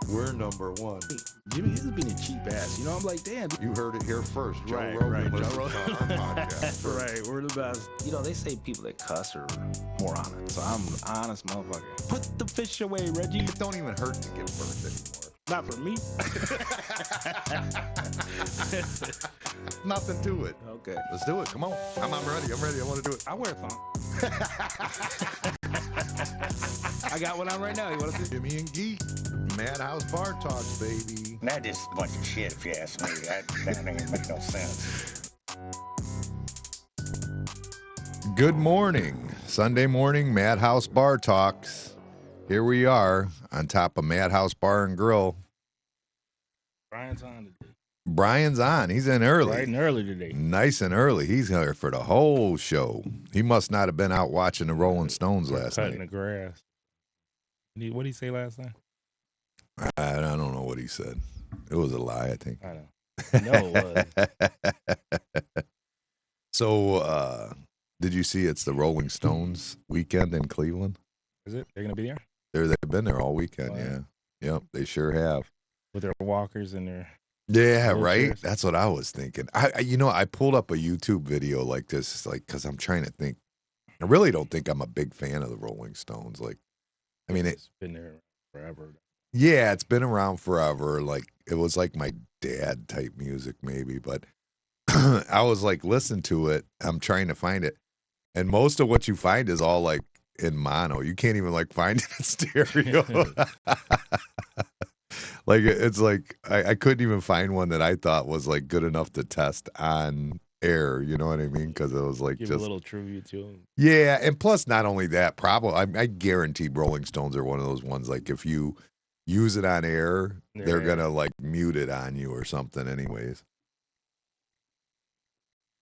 We're number one. Jimmy, he's being a cheap ass. You know, I'm like, damn. You heard it here first. Joe Right, Rogan Joe listens Rogan. to our podcast. Right, we're the best. You know, they say people that cuss are more honest. So I'm an honest motherfucker. Put the fish away, Reggie. It don't even hurt to give birth anymore. Not for me. Nothing to it. Okay. Let's do it. Come on. I'm ready. I'm ready. I want to do it. I wear a thong. I got one on right now. You want to see? Jimmy and Geek. Madhouse Bar Talks, baby. That is a bunch of shit, if you ask me. That don't even make no sense. Good morning. Sunday morning, Madhouse Bar Talks. Here we are on top of Madhouse Bar and Grill. Brian's on today. Brian's on. He's in early. Bright and early today. Nice and early. He's here for the whole show. He must not have been out watching the Rolling Stones last Cutting night. the grass. What did he say last time? I don't know what he said. It was a lie, I think. I know. No, it was. So, did you see it's the Rolling Stones weekend in Cleveland? Is it? They're going to be there? They've been there all weekend, Wow. yeah. Yep, they sure have. With their walkers and their... Yeah, Wheelchairs. right? That's what I was thinking. I pulled up a YouTube video like this, because I'm trying to think. I really don't think I'm a big fan of the Rolling Stones. Like, I mean, It's been there forever. yeah, it's been around forever. Like, it was like my dad type music maybe, but I was like, listen to it. I'm trying to find it. And most of what you find is all like in mono. You can't even like find it in stereo. Like, it's like, I couldn't even find one that I thought was like good enough to test on air. You know what I mean? Because it was like Give just a little tribute to them. yeah. And plus, not only that, probably I guarantee Rolling Stones are one of those ones. Like, if you use it on air, they're Yeah. gonna like mute it on you or something. Anyways,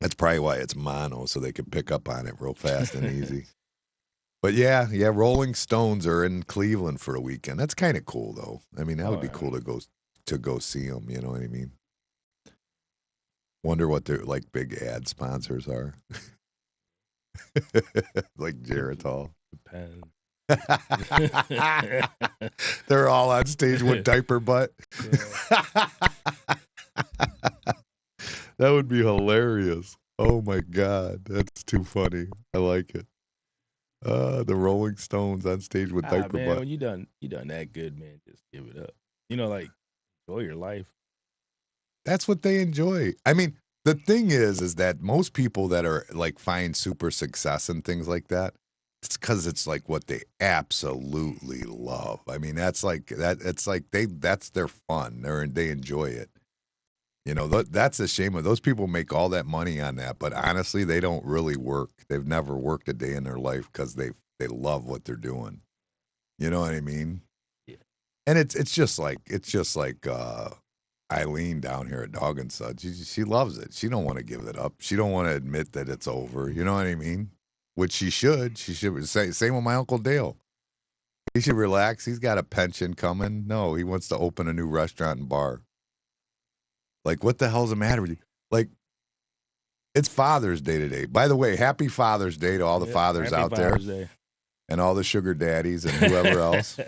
that's probably why it's mono, so they can pick up on it real fast and easy. But yeah, Rolling Stones are in Cleveland for a weekend. That's kind of cool, though. I mean, that would be cool to go see them. You know what I mean? Wonder what their like big ad sponsors are. Like Geritol. Depends. They're all on stage with diaper butt. That would be hilarious. Oh my God, that's too funny. I like it. The Rolling Stones on stage with diaper man, butt. when you done that good, man, just give it up. You know, like, enjoy your life. That's what they enjoy. I mean, the thing is that most people that are like find super success and things like that, it's because it's like what they absolutely love. I mean, that's like that. It's like that's their fun. They enjoy it. You know, that's a shame. Those people make all that money on that, but honestly, they don't really work. They've never worked a day in their life because they love what they're doing. You know what I mean? Yeah. And it's just like Eileen down here at Dog and Suds. She loves it. She don't want to give it up. She don't want to admit that it's over. You know what I mean? Which she should. She should say. Same with my Uncle Dale. He should relax. He's got a pension coming. No, he wants to open a new restaurant and bar. Like, what the hell's the matter with you? Like, it's Father's Day today. By the way, happy Father's Day to all the fathers Happy out Father's there Day. and all the sugar daddies and whoever else.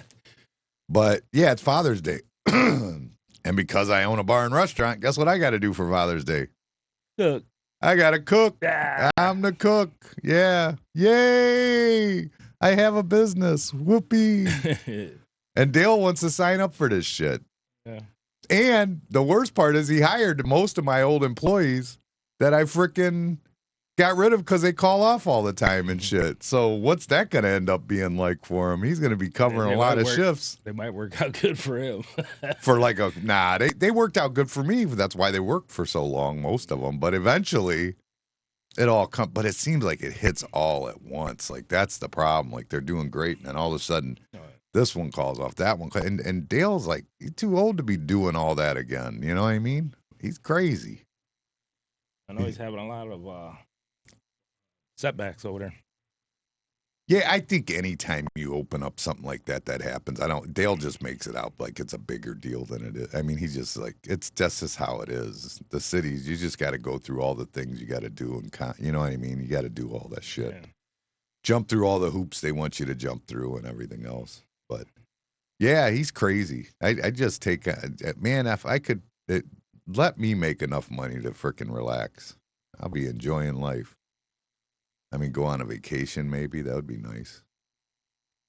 But yeah, it's Father's Day. And because I own a bar and restaurant, guess what I got to do for Father's Day? Look. I got to cook. Ah. I'm the cook. Yeah. Yay. I have a business. Whoopee. And Dale wants to sign up for this shit. Yeah. And the worst part is he hired most of my old employees that I frickin' got rid of because they call off all the time and shit. So what's that going to end up being like for him? He's going to be covering a lot of shifts. They might work out good for him. For like they worked out good for me. That's why they worked for so long, most of them. But eventually it all comes, but it seems like it hits all at once. Like, that's the problem. Like, they're doing great. And then all of a sudden, this one calls off, that one. And Dale's like, he's too old to be doing all that again. You know what I mean? He's crazy. I know he's having a lot of setbacks over there. Yeah, I think anytime you open up something like that happens. Dale just makes it out like it's a bigger deal than it is. I mean, he's just like, it's just how it is. The cities, you just got to go through all the things you got to do. And you know what I mean? You got to do all that shit. Yeah. Jump through all the hoops they want you to jump through and everything else. But Yeah, he's crazy. I just take man. If I could let me make enough money to frickin' relax, I'll be enjoying life. I mean, go on a vacation maybe. That would be nice.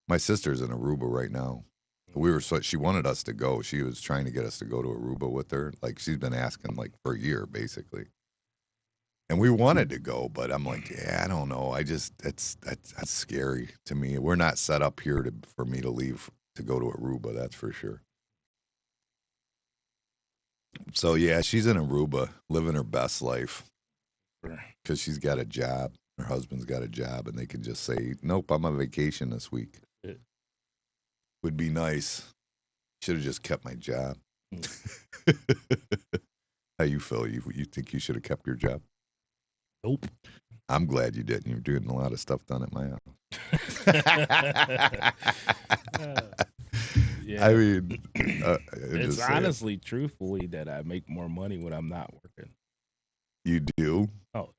My sister's in Aruba right now. She wanted us to go. She was trying to get us to go to Aruba with her. Like she's been asking like for a year basically. And we wanted to go, but I'm like, yeah, I don't know. I just that's scary to me. We're not set up here for me to leave to go to Aruba, that's for sure. So yeah, she's in Aruba, living her best life because she's got a job. Her husband's got a job, and they can just say, "Nope, I'm on vacation this week." Would be nice. Should have just kept my job. How you feel? You think you should have kept your job? Nope. I'm glad you didn't. You're doing a lot of stuff done at my house. Yeah. I mean, it's honestly, truthfully, that I make more money when I'm not working. You do? Oh.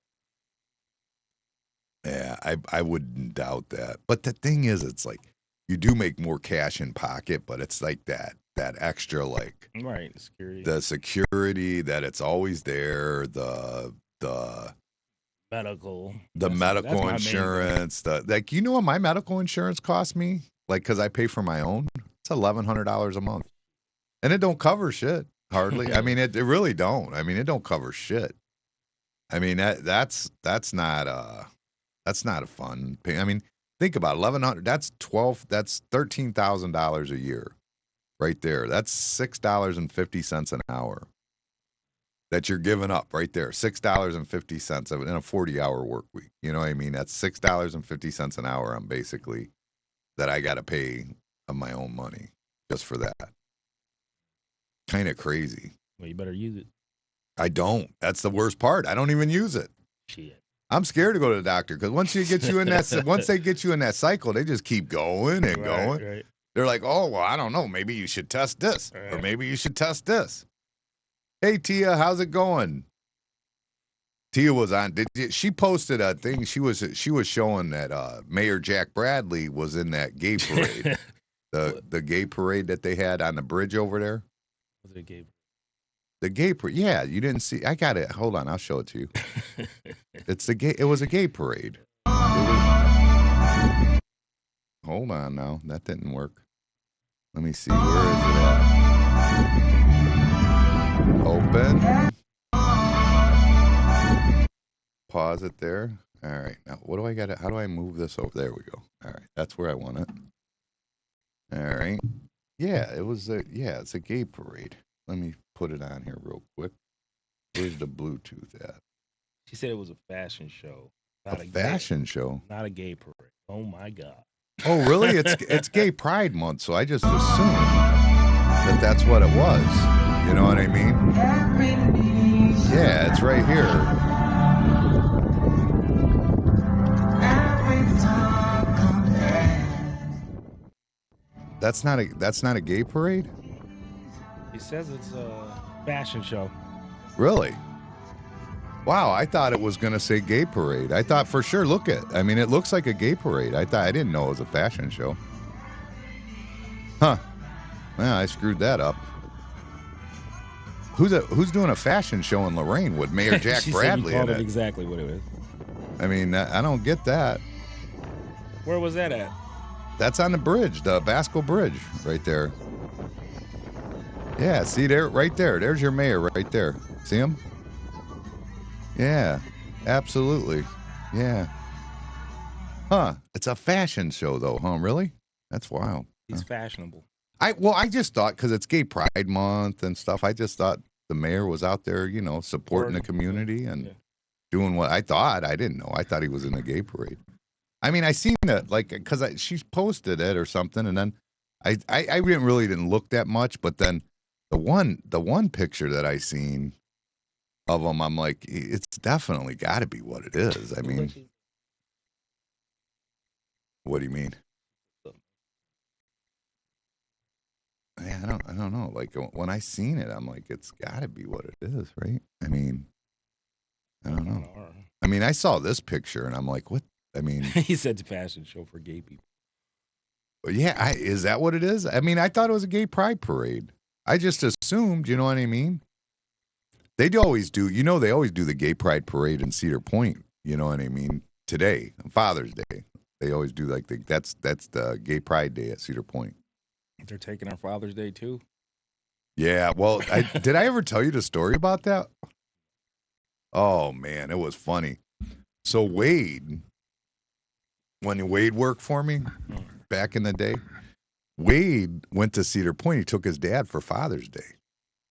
Yeah, I wouldn't doubt that. But the thing is, it's like you do make more cash in pocket, but it's like that extra, like right, security. The security that it's always there, the medical, medical insurance, like you know what my medical insurance costs me? Like because I pay for my own, it's $1,100 a month, and it don't cover shit hardly. I mean, it really don't. I mean, it don't cover shit. I mean that's not a fun pay. I mean, think about it, 1,100. That's $13,000 a year, right there. That's $6.50 an hour that you're giving up right there. $6.50 in a 40-hour work week. You know what I mean? That's $6.50 an hour. I'm basically that I got to pay of my own money just for that. Kind of crazy. Well, you better use it. I don't. That's the worst part. I don't even use it. Shit. I'm scared to go to the doctor because once they get you in that cycle, they just keep going and going. Right. They're like, oh, well, I don't know. Maybe you should test this, or maybe you should test this. Hey, Tia, how's it going? Tia was on. She posted a thing. She was showing that Mayor Jack Bradley was in that gay parade, the gay parade that they had on the bridge over there. Was it a gay? The gay parade. Yeah, you didn't see. I got it. Hold on, I'll show it to you. It was a gay parade. Hold on now. That didn't work. Let me see. Where is it at? Open. Pause it there. All right. Now, what do I got? How do I move this over? There we go. All right. That's where I want it. All right. Yeah, it's a gay parade. Let me put it on here real quick. Where's the Bluetooth at? She said it was a fashion show. Not a fashion show? Not a gay parade. Oh, my God. Oh, really? It's Gay Pride Month, so I just assumed that that's what it was. You know what I mean? Yeah, it's right here. That's not a gay parade? He says it's a fashion show. Really? Wow, I thought it was going to say gay parade. I thought for sure, it looks like a gay parade. I didn't know it was a fashion show. Huh. Yeah, I screwed that up. Who's doing a fashion show in Lorraine with Mayor Jack Bradley said you called in it it? Exactly what it is. I mean, I don't get that. Where was that at? That's on the bridge, the Basco Bridge, right there. Yeah, see there, right there. There's your mayor right there. See him? Yeah, absolutely. Yeah. Huh. It's a fashion show, though, huh? Really? That's wild. He's fashionable. I just thought, because it's Gay Pride Month and stuff, I just thought the mayor was out there, supporting the community and doing what I thought. I didn't know. I thought he was in a gay parade. I mean, I seen it, like, because she posted it or something, and then I didn't look that much, but then the one picture that I seen of him, I'm like, it's definitely got to be what it is. I mean, what do you mean? Yeah, I don't know. Like when I seen it, I'm like, it's got to be what it is, right? I mean, I don't know. I mean, I saw this picture and I'm like, what? I mean, he said it's a fashion show for gay people. Yeah, is that what it is? I mean, I thought it was a gay pride parade. I just assumed, you know what I mean? They always do, they always do the gay pride parade in Cedar Point, you know what I mean? Today, Father's Day. They always do that's the gay pride day at Cedar Point. They're taking our Father's Day too. Yeah, well, did I ever tell you the story about that? Oh man, it was funny. So Wade, when Wade worked for me back in the day, Wade went to Cedar Point. He took his dad for Father's Day,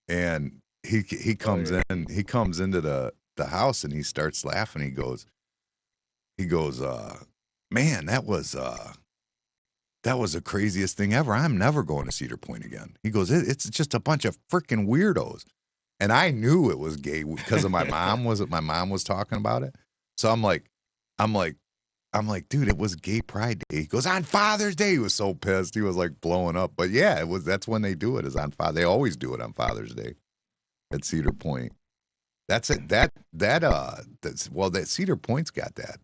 and he comes in. He comes into the house and he starts laughing. He goes, man, that was the craziest thing ever. I'm never going to Cedar Point again. He goes, it's just a bunch of freaking weirdos. And I knew it was gay because of my mom was talking about it. So I'm like, dude, it was gay pride day. He goes, on Father's Day. He was so pissed. He was like blowing up. But yeah, that's when they do it, is on Father. They always do it on Father's Day at Cedar Point. That's it. That Cedar Point's got that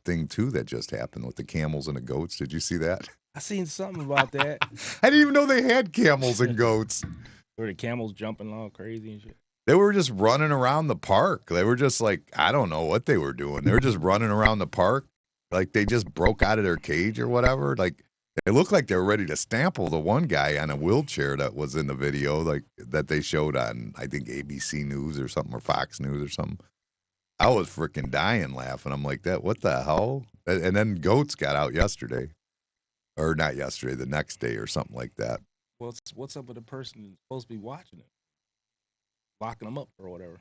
thing too that just happened with the camels and the goats. Did you see that? I seen something about that. I didn't even know they had camels and goats. Were the camels jumping all crazy and shit? They were just running around the park. They were just like, I don't know what they were doing. They were just running around the park. Like they just broke out of their cage or whatever. Like it looked like they were ready to stample the one guy on a wheelchair that was in the video, like that they showed on, I think, ABC News or something, or Fox News or something. I was freaking dying laughing. I'm like, what the hell? And then goats got out yesterday. Or not yesterday, the next day or something like that. What's up with the person who's supposed to be watching it? Locking them up or whatever.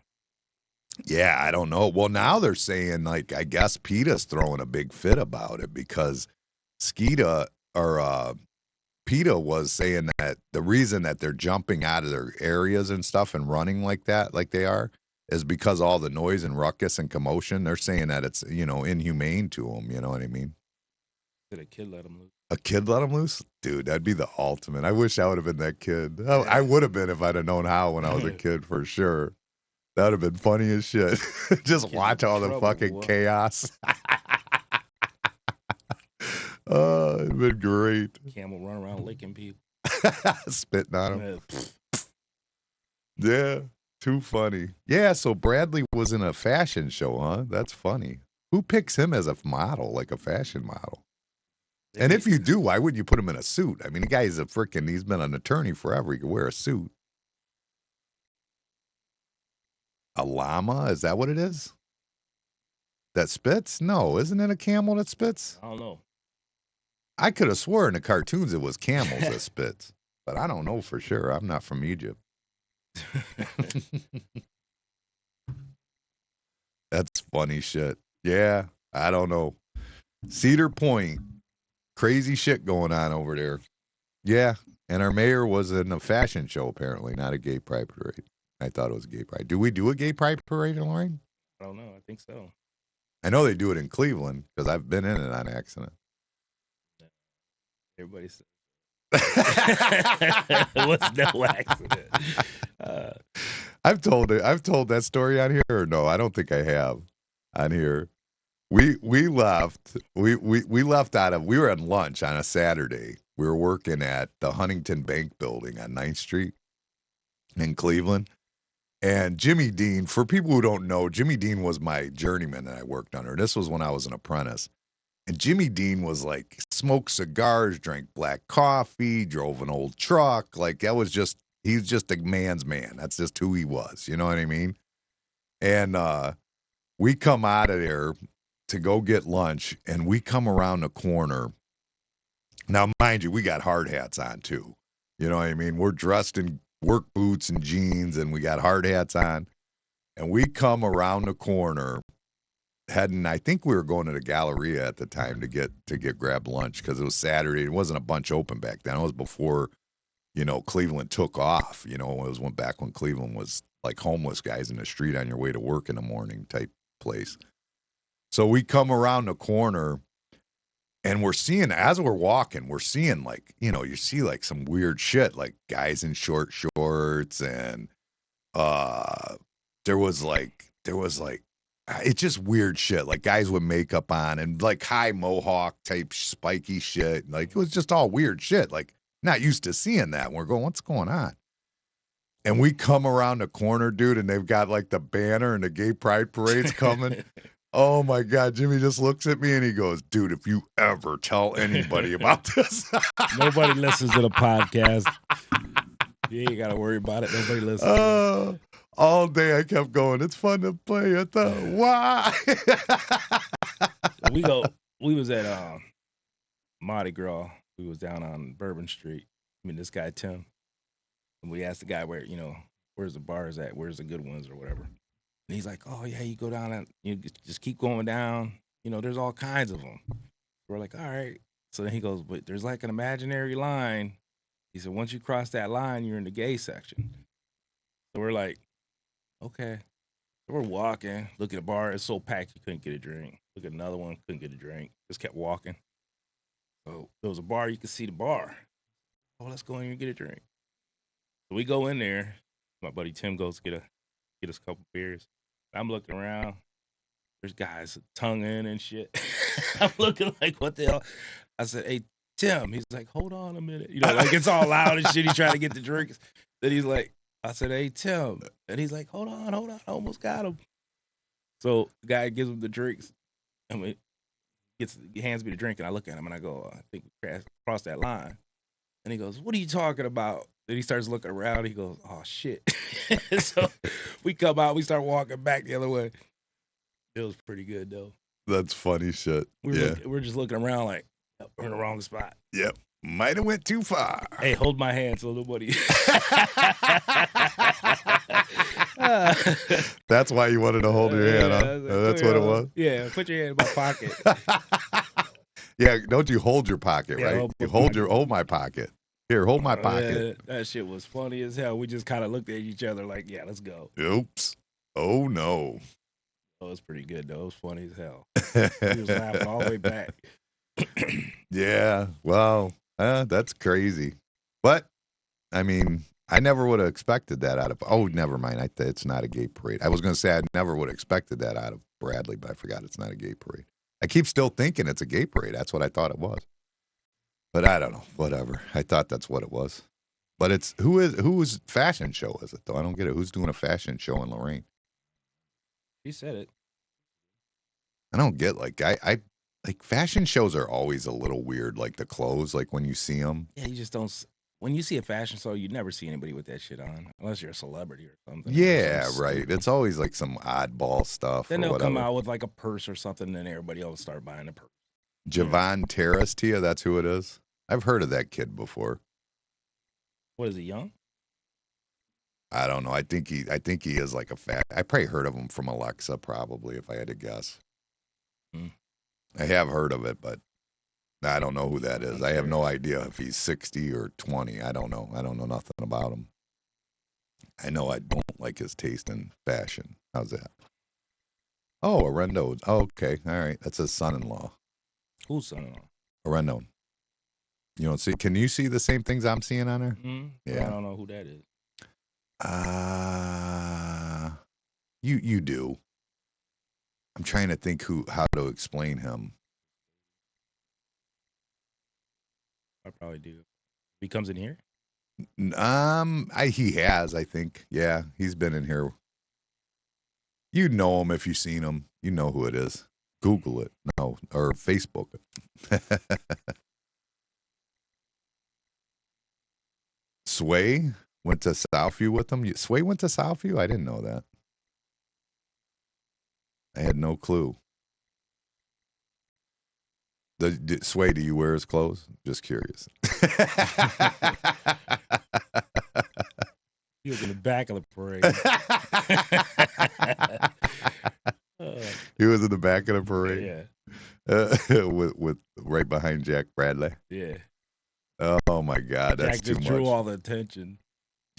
Yeah, I don't know. Well, now they're saying, like, I guess PETA's throwing a big fit about it because PETA was saying that the reason that they're jumping out of their areas and stuff and running like that, like they are, is because all the noise and ruckus and commotion. They're saying that it's, inhumane to them. You know what I mean? Did a kid let them loose? A kid let him loose? Dude, that'd be the ultimate. I wish I would have been that kid. I would have been if I'd have known how when I was a kid, for sure. That would have been funny as shit. Just watch all the fucking chaos. Oh, it'd been great. Camel run around licking people. Spitting on him. Yeah, too funny. Yeah, so Bradley was in a fashion show, huh? That's funny. Who picks him as a model, like a fashion model? And if you do, why wouldn't you put him in a suit? I mean, the guy's he's been an attorney forever. He could wear a suit. A llama? Is that what it is? That spits? No, isn't it a camel that spits? I don't know. I could have swore in the cartoons it was camels that spits, but I don't know for sure. I'm not from Egypt. That's funny shit. Yeah, I don't know. Cedar Point. Crazy shit going on over there. Yeah, and our mayor was in a fashion show, apparently, not a gay pride parade. I thought it was a gay pride. Do we do a gay pride parade in Lorain? I don't know. I think so. I know they do it in Cleveland because I've been in it on accident. Everybody says it was no accident. I've told that story on here, or no? I don't think I have on here. We left. We left we were at lunch on a Saturday. We were working at the Huntington Bank building on 9th Street in Cleveland. And Jimmy Dean, for people who don't know, Jimmy Dean was my journeyman that I worked under. This was when I was an apprentice. And Jimmy Dean was like, smoked cigars, drank black coffee, drove an old truck. Like, he was just a man's man. That's just who he was. You know what I mean? And we come out of there to go get lunch, and we come around the corner. Now, mind you, we got hard hats on too. You know what I mean? We're dressed in work boots and jeans, and we got hard hats on. And we come around the corner, heading. I think we were going to the Galleria at the time to get grab lunch because it was Saturday. It wasn't a bunch open back then. It was before, Cleveland took off. It was back when Cleveland was like homeless guys in the street on your way to work in the morning type place. So we come around the corner, and we're seeing, as we're walking, we're seeing like, you see like some weird shit, like guys in short shorts, and there was like, it's just weird shit. Like guys with makeup on and like high mohawk type spiky shit. Like it was just all weird shit. Like not used to seeing that. And we're going, what's going on? And we come around the corner, dude, and they've got like the banner and the gay pride parade's coming. Oh my God, Jimmy just looks at me and he goes, dude, if you ever tell anybody about this. Nobody listens to the podcast. You ain't got to worry about it. Nobody listens. All day I kept going, it's fun to play at the why. We was at Mardi Gras. We was down on Bourbon Street. I mean, this guy, Tim. And we asked the guy where's the bars at? Where's the good ones or whatever? And he's like, oh, yeah, you go down and you just keep going down. You know, there's all kinds of them. We're like, all right. So then he goes, but there's like an imaginary line. He said, once you cross that line, you're in the gay section. So we're like, okay. So we're walking, look at the bar. It's so packed you couldn't get a drink. Look at another one, couldn't get a drink. Just kept walking. So there was a bar, you could see the bar. Oh, let's go in here and get a drink. So we go in there. My buddy Tim goes get us a couple beers. I'm looking around. There's guys tonguing and shit. I'm looking like, what the hell? I said, hey, Tim. He's like, hold on a minute. You know, like it's all loud and shit. He's trying to get the drinks. Then he's like, I said, hey, Tim. And he's like, hold on. I almost got him. So the guy gives him the drinks. And he hands me the drink. And I look at him and I go, I think we crossed that line. And he goes, what are you talking about? Then he starts looking around. He goes, oh, shit. So we come out. We start walking back the other way. It was pretty good, though. That's funny shit. We're just looking around like, we're in the wrong spot. Yep. Might have went too far. Hey, hold my hand so nobody. That's why you wanted to hold your hand, huh? Like, That's what it was? Yeah, put your hand in my pocket. Yeah, don't you hold your pocket, right? You hold my pocket. Here, hold my pocket. That shit was funny as hell. We just kind of looked at each other like, yeah, let's go. Oops. Oh, no. Oh, it was pretty good, though. It was funny as hell. He was laughing all the way back. Yeah, well, that's crazy. But, I mean, I never would have expected that out of... Oh, never mind. It's not a gay parade. I was going to say I never would have expected that out of Bradley, but I forgot it's not a gay parade. I keep still thinking it's a gay parade. That's what I thought it was. But I don't know. Whatever. I thought that's what it was. But it's... Whose fashion show is it, though? I don't get it. Who's doing a fashion show in Lorraine? He said it. I don't get, like, I like, fashion shows are always a little weird, like the clothes, like when you see them. Yeah, you just don't. When you see a fashion show, you never see anybody with that shit on, unless you're a celebrity or something. Yeah, right. It's always like some oddball stuff. Then they'll whatever. come out with like a purse or something, and then everybody will start buying a purse. Javon Terrace, Tia, that's who it is. I've heard of that kid before. What is he, young? I don't know. I think he is like a fat. I probably heard of him from Alexa, probably, if I had to guess. I have heard of it, but I don't know who that is. I have no idea if he's 60 or 20. I don't know. I don't know nothing about him. I know I don't like his taste in fashion. How's that? Oh, Arendo. Oh, okay. All right. That's his son-in-law. Whose son-in-law? Arendo. You don't see? Can you see the same things I'm seeing on there? Mm-hmm. Yeah. I don't know who that is. You do. I'm trying to think how to explain him. I probably do. He comes in here? He has, I think. Yeah, he's been in here. You know him if you've seen him. You know who it is. Google it. No, or Facebook it. Sway went to Southview with him. Sway went to Southview? I didn't know that. I had no clue. Sway, do you wear his clothes? Just curious. He was in the back of the parade. He was in the back of the parade. Yeah. With right behind Jack Bradley. Yeah. Oh my God, that's Jack too just much. drew all the attention.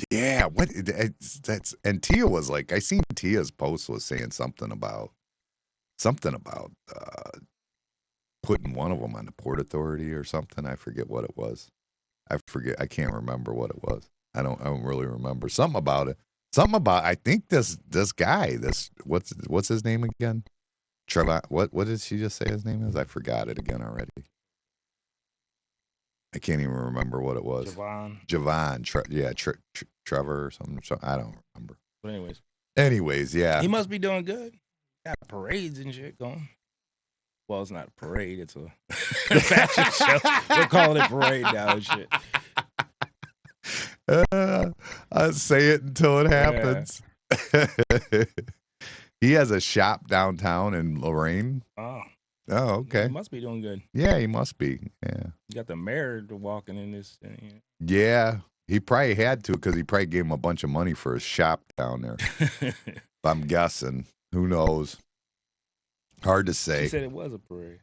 Yeah, that's and Tia was like, I seen Tia's post was saying something about putting one of them on the Port Authority or something. I forget what it was. I can't remember what it was. I don't really remember. Something about it. Something about I think this guy, what's his name again? Trevor. What did she just say his name is? I forgot it again already. I can't even remember what it was. Javon. Trevor or something. So I don't remember. But anyways, yeah. He must be doing good. Got parades and shit going. Well, it's not a parade. It's a fashion show. We're calling it parade now and shit. I say it until it happens. Yeah. He has a shop downtown in Lorraine. Oh, okay. He must be doing good. Yeah, he must be. Yeah. You got the mayor walking in this thing. Yeah, he probably had to because he probably gave him a bunch of money for his shop down there. I'm guessing. Who knows? Hard to say. She said it was a parade.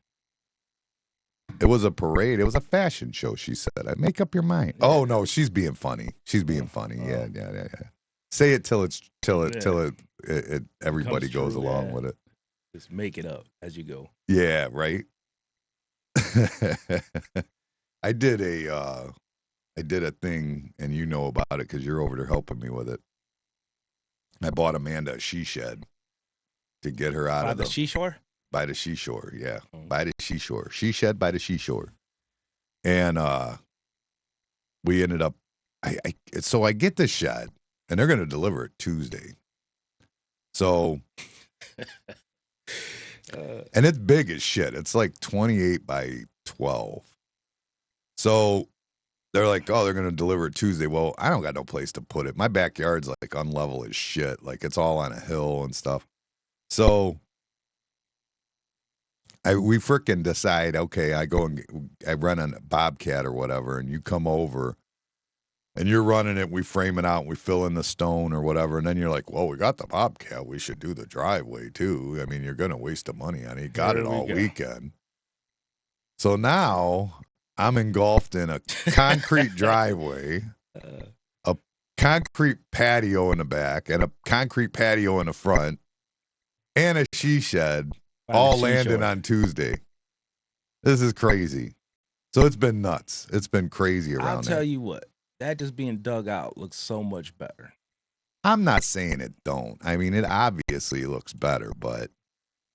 It was a parade. It was a fashion show, she said. I make up your mind. Yeah. Oh, no, she's being funny. She's being funny. Yeah. Say it till everybody goes along with it. Just make it up as you go. Yeah, right. I did a thing, and you know about it because you're over there helping me with it. I bought Amanda a she shed to get her out of the seashore. By the seashore, yeah. By the seashore. She shed by the seashore. And we ended up so I get the shed and they're gonna deliver it Tuesday. So and it's big as shit. It's like 28 by 12. So they're like, oh, they're gonna deliver it Tuesday. Well, I don't got no place to put it. My backyard's like unlevel as shit. Like it's all on a hill and stuff. So we frickin' decide, okay, I run a Bobcat or whatever, and you come over, and you're running it, we frame it out, and we fill in the stone or whatever, and then you're like, well, we got the Bobcat, we should do the driveway, too. I mean, you're going to waste the money on it. You got it all weekend. So now, I'm engulfed in a concrete driveway, a concrete patio in the back, and a concrete patio in the front, and a she shed, all landing on Tuesday. This is crazy. So it's been nuts. It's been crazy around I'll tell you what. That just being dug out looks so much better. I'm not saying it don't. I mean, it obviously looks better, but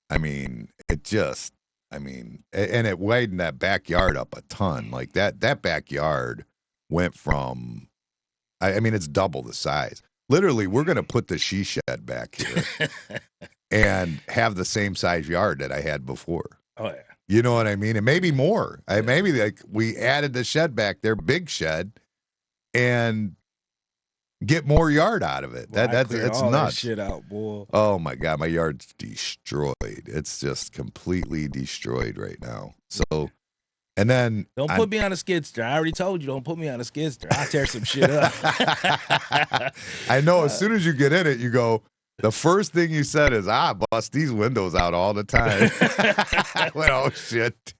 I mean, and it widened that backyard up a ton. Like that backyard went from, I mean, it's double the size. Literally, we're going to put the she shed back here. And have the same size yard that I had before. Oh, yeah. You know what I mean? And maybe more. Maybe like we added the shed back there, big shed, and get more yard out of it. Well, That's nuts. That shit out, boy. Oh my God, my yard's destroyed. It's just completely destroyed right now. So, and then don't put me on a skid steer. I already told you, don't put me on a skid steer. I'll tear some shit up. I know. As soon as you get in it, you go. The first thing you said is, I bust these windows out all the time. I went, oh, shit.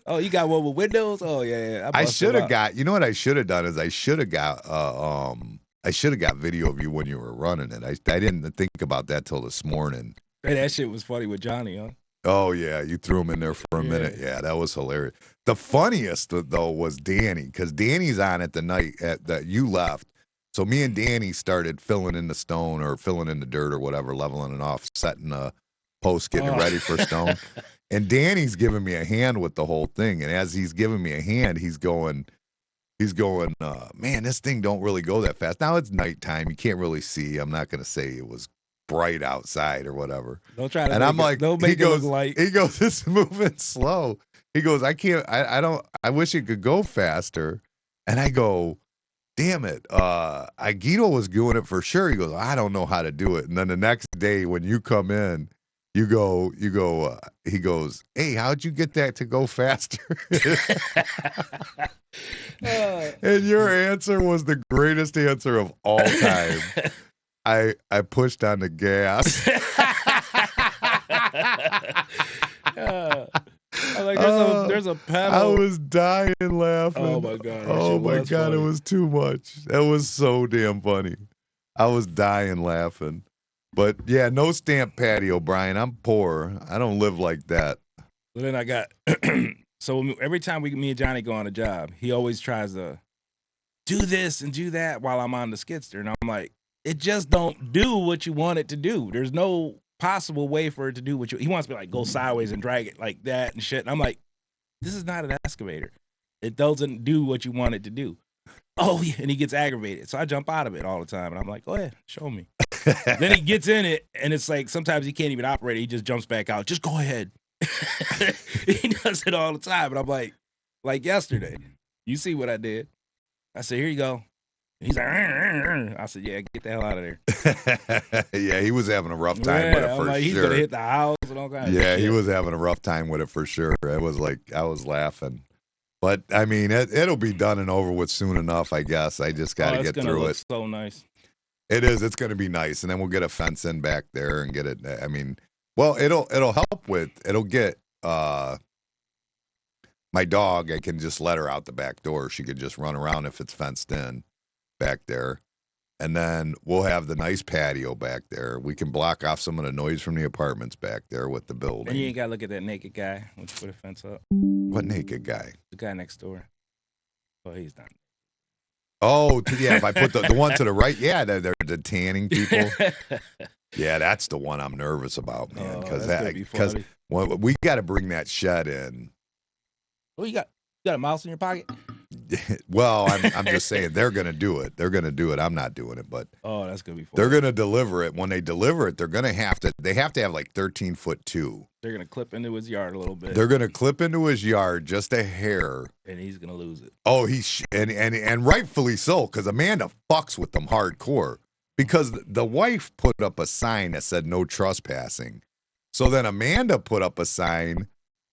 Oh, you got one with windows? Oh, yeah. I should have got, you know what I should have done is I should have got video of you when you were running it. I didn't think about that till this morning. Hey, that shit was funny with Johnny, huh? Oh, yeah. You threw him in there for a minute. Yeah, that was hilarious. The funniest, though, was Danny, because Danny's on it the night that you left. So me and Danny started filling in the stone or filling in the dirt or whatever, leveling it off, setting a post, getting it ready for stone. And Danny's giving me a hand with the whole thing. And as he's giving me a hand, he's going, man, this thing don't really go that fast. Now it's nighttime. You can't really see. I'm not going to say it was bright outside or whatever. Don't try to and I'm like, he goes, it's moving slow. He goes, I wish it could go faster. And I go, damn it. Gito was doing it for sure. He goes, I don't know how to do it. And then the next day when you come in, he goes, hey, how'd you get that to go faster? And your answer was the greatest answer of all time. I pushed on the gas. Like there's a pedal. I was dying laughing. Oh my God. Oh my God, funny. It was too much. That was so damn funny. I was dying laughing. But yeah, no stamp patio, Brian. I'm poor. I don't live like that. Well, then I got so every time me and Johnny go on a job, he always tries to do this and do that while I'm on the skidster. And I'm like, it just don't do what you want it to do. There's no possible way for it to do what he wants me to like go sideways and drag it like that and shit. And I'm like, this is not an excavator. It doesn't do what you want it to do. Oh, yeah. And he gets aggravated. So I jump out of it all the time. And I'm like, go ahead, show me. Then he gets in it, and it's like sometimes he can't even operate it. He just jumps back out. Just go ahead. He does it all the time. And I'm like yesterday, you see what I did? I said, here you go. And he's like, I said, yeah, get the hell out of there. Yeah, he was having a rough time with it for he's sure. He's going to hit the house and all kinds of shit. Yeah, he was having a rough time with it for sure. It was like, I was laughing. But, I mean, it'll be done and over with soon enough, I guess. I just got to get through it. It's so nice. It is. It's going to be nice. And then we'll get a fence in back there and get it. I mean, well, it'll help with, it'll get my dog. I can just let her out the back door. She could just run around if it's fenced in back there. And then we'll have the nice patio back there. We can block off some of the noise from the apartments back there with the building. And you ain't got to look at that naked guy once you put a fence up. What naked guy? The guy next door. Oh, he's done. Oh, yeah, if I put the one to the right, yeah, they're the tanning people. Yeah, that's the one I'm nervous about, man, because we got to bring that shed in. Oh, you got a mouse in your pocket? Well, I'm just saying they're going to do it. They're going to do it. I'm not doing it, but that's going to be fun. They're going to deliver it. When they deliver it, they have to have like 13'2". They're going to clip into his yard a little bit. They're going to clip into his yard just a hair. And he's going to lose it. Oh, and rightfully so, because Amanda fucks with them hardcore. Because the wife put up a sign that said no trespassing. So then Amanda put up a sign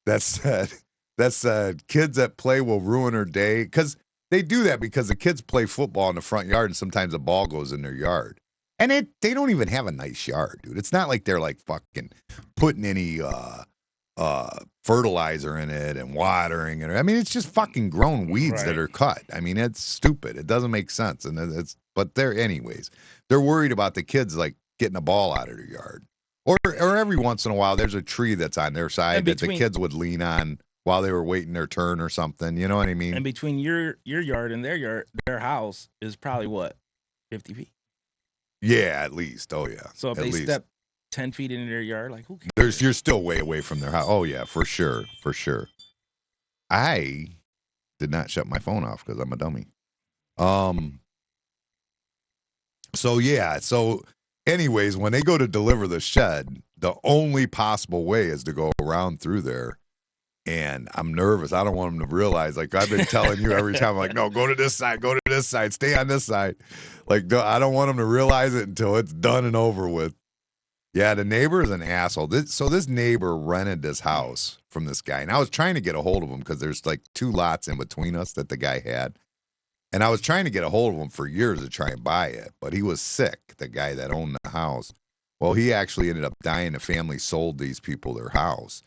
that said kids that play will ruin her day. Because they do that because the kids play football in the front yard and sometimes the ball goes in their yard. And they don't even have a nice yard, dude. It's not like they're like fucking putting any fertilizer in it and watering it. I mean, it's just fucking grown weeds that are cut. I mean, it's stupid. It doesn't make sense. And but they're worried about the kids like getting a ball out of their yard. Or every once in a while, there's a tree that's on their side that the kids would lean on while they were waiting their turn or something. You know what I mean? And between your yard and their yard, their house is probably what, 50 feet? Yeah, at least. Oh, yeah. So if they step 10 feet into their yard, like, who cares? You're still way away from their house. Oh, yeah, for sure. For sure. I did not shut my phone off because I'm a dummy. So, yeah. So, anyways, when they go to deliver the shed, the only possible way is to go around through there. And I'm nervous. I don't want them to realize, like I've been telling you every time, like, no, go to this side, stay on this side. Like, I don't want them to realize it until it's done and over with. Yeah, the neighbor is an asshole. So this neighbor rented this house from this guy. And I was trying to get a hold of him because there's like 2 lots in between us that the guy had. And I was trying to get a hold of him for years to try and buy it. But he was sick, the guy that owned the house. Well, he actually ended up dying. The family sold these people their house.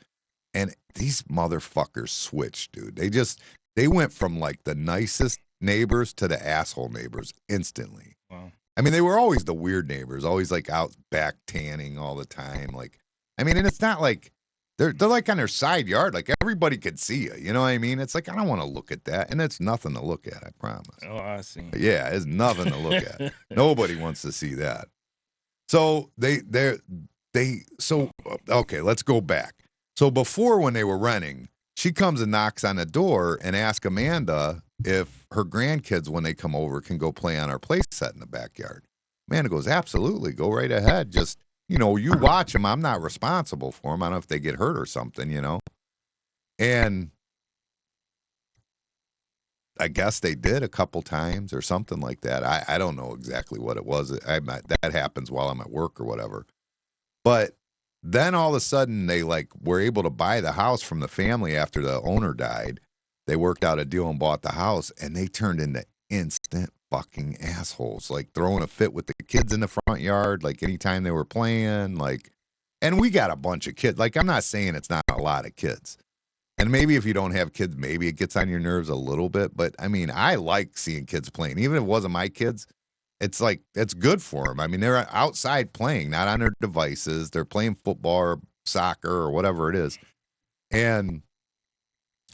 And these motherfuckers switched, dude. They went from like the nicest neighbors to the asshole neighbors instantly. Wow. I mean, they were always the weird neighbors, always like out back tanning all the time. Like, I mean, and it's not like they're like on their side yard, like everybody could see you. You know what I mean? It's like, I don't want to look at that. And it's nothing to look at, I promise. Oh, I see. But yeah, it's nothing to look at. Nobody wants to see that. So okay, let's go back. So before, when they were renting, she comes and knocks on the door and asks Amanda if her grandkids, when they come over, can go play on our play set in the backyard. Amanda goes, absolutely, go right ahead. Just, you watch them. I'm not responsible for them. I don't know if they get hurt or something, And I guess they did a couple times or something like that. I don't know exactly what it was. That happens while I'm at work or whatever. But then all of a sudden they were able to buy the house from the family after the owner died. They worked out a deal and bought the house, and they turned into instant fucking assholes, like throwing a fit with the kids in the front yard, like anytime they were playing, and we got a bunch of kids. Like, I'm not saying it's not a lot of kids. And maybe if you don't have kids, maybe it gets on your nerves a little bit. But I mean, I like seeing kids playing, even if it wasn't my kids. It's good for them. I mean, they're outside playing, not on their devices. They're playing football or soccer or whatever it is. And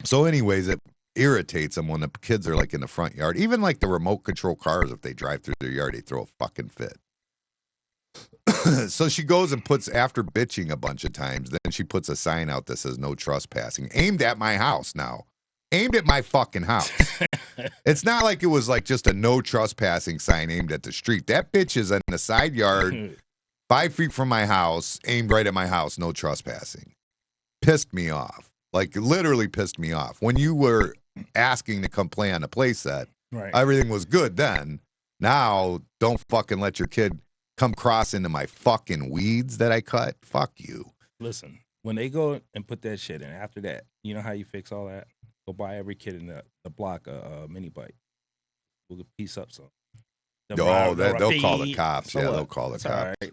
so anyways, irritates them when the kids are like in the front yard. Even like the remote control cars, if they drive through their yard, they throw a fucking fit. So she goes and puts, after bitching a bunch of times, then she puts a sign out that says no trespassing, aimed at my house now. Aimed at my fucking house. It's not like it was like just a no trespassing sign aimed at the street. That bitch is in the side yard, 5 feet from my house, aimed right at my house, no trespassing. Pissed me off. Like, literally pissed me off. When you were asking to come play on the play set, Right. everything was good then. Now, don't fucking let your kid come cross into my fucking weeds that I cut. Fuck you. Listen, when they go and put that shit in, after that, you know how you fix all that? Go buy every kid in the block a mini bike. We'll piece up some. They'll call the cops. So yeah, what? they'll call the That's cops. all right.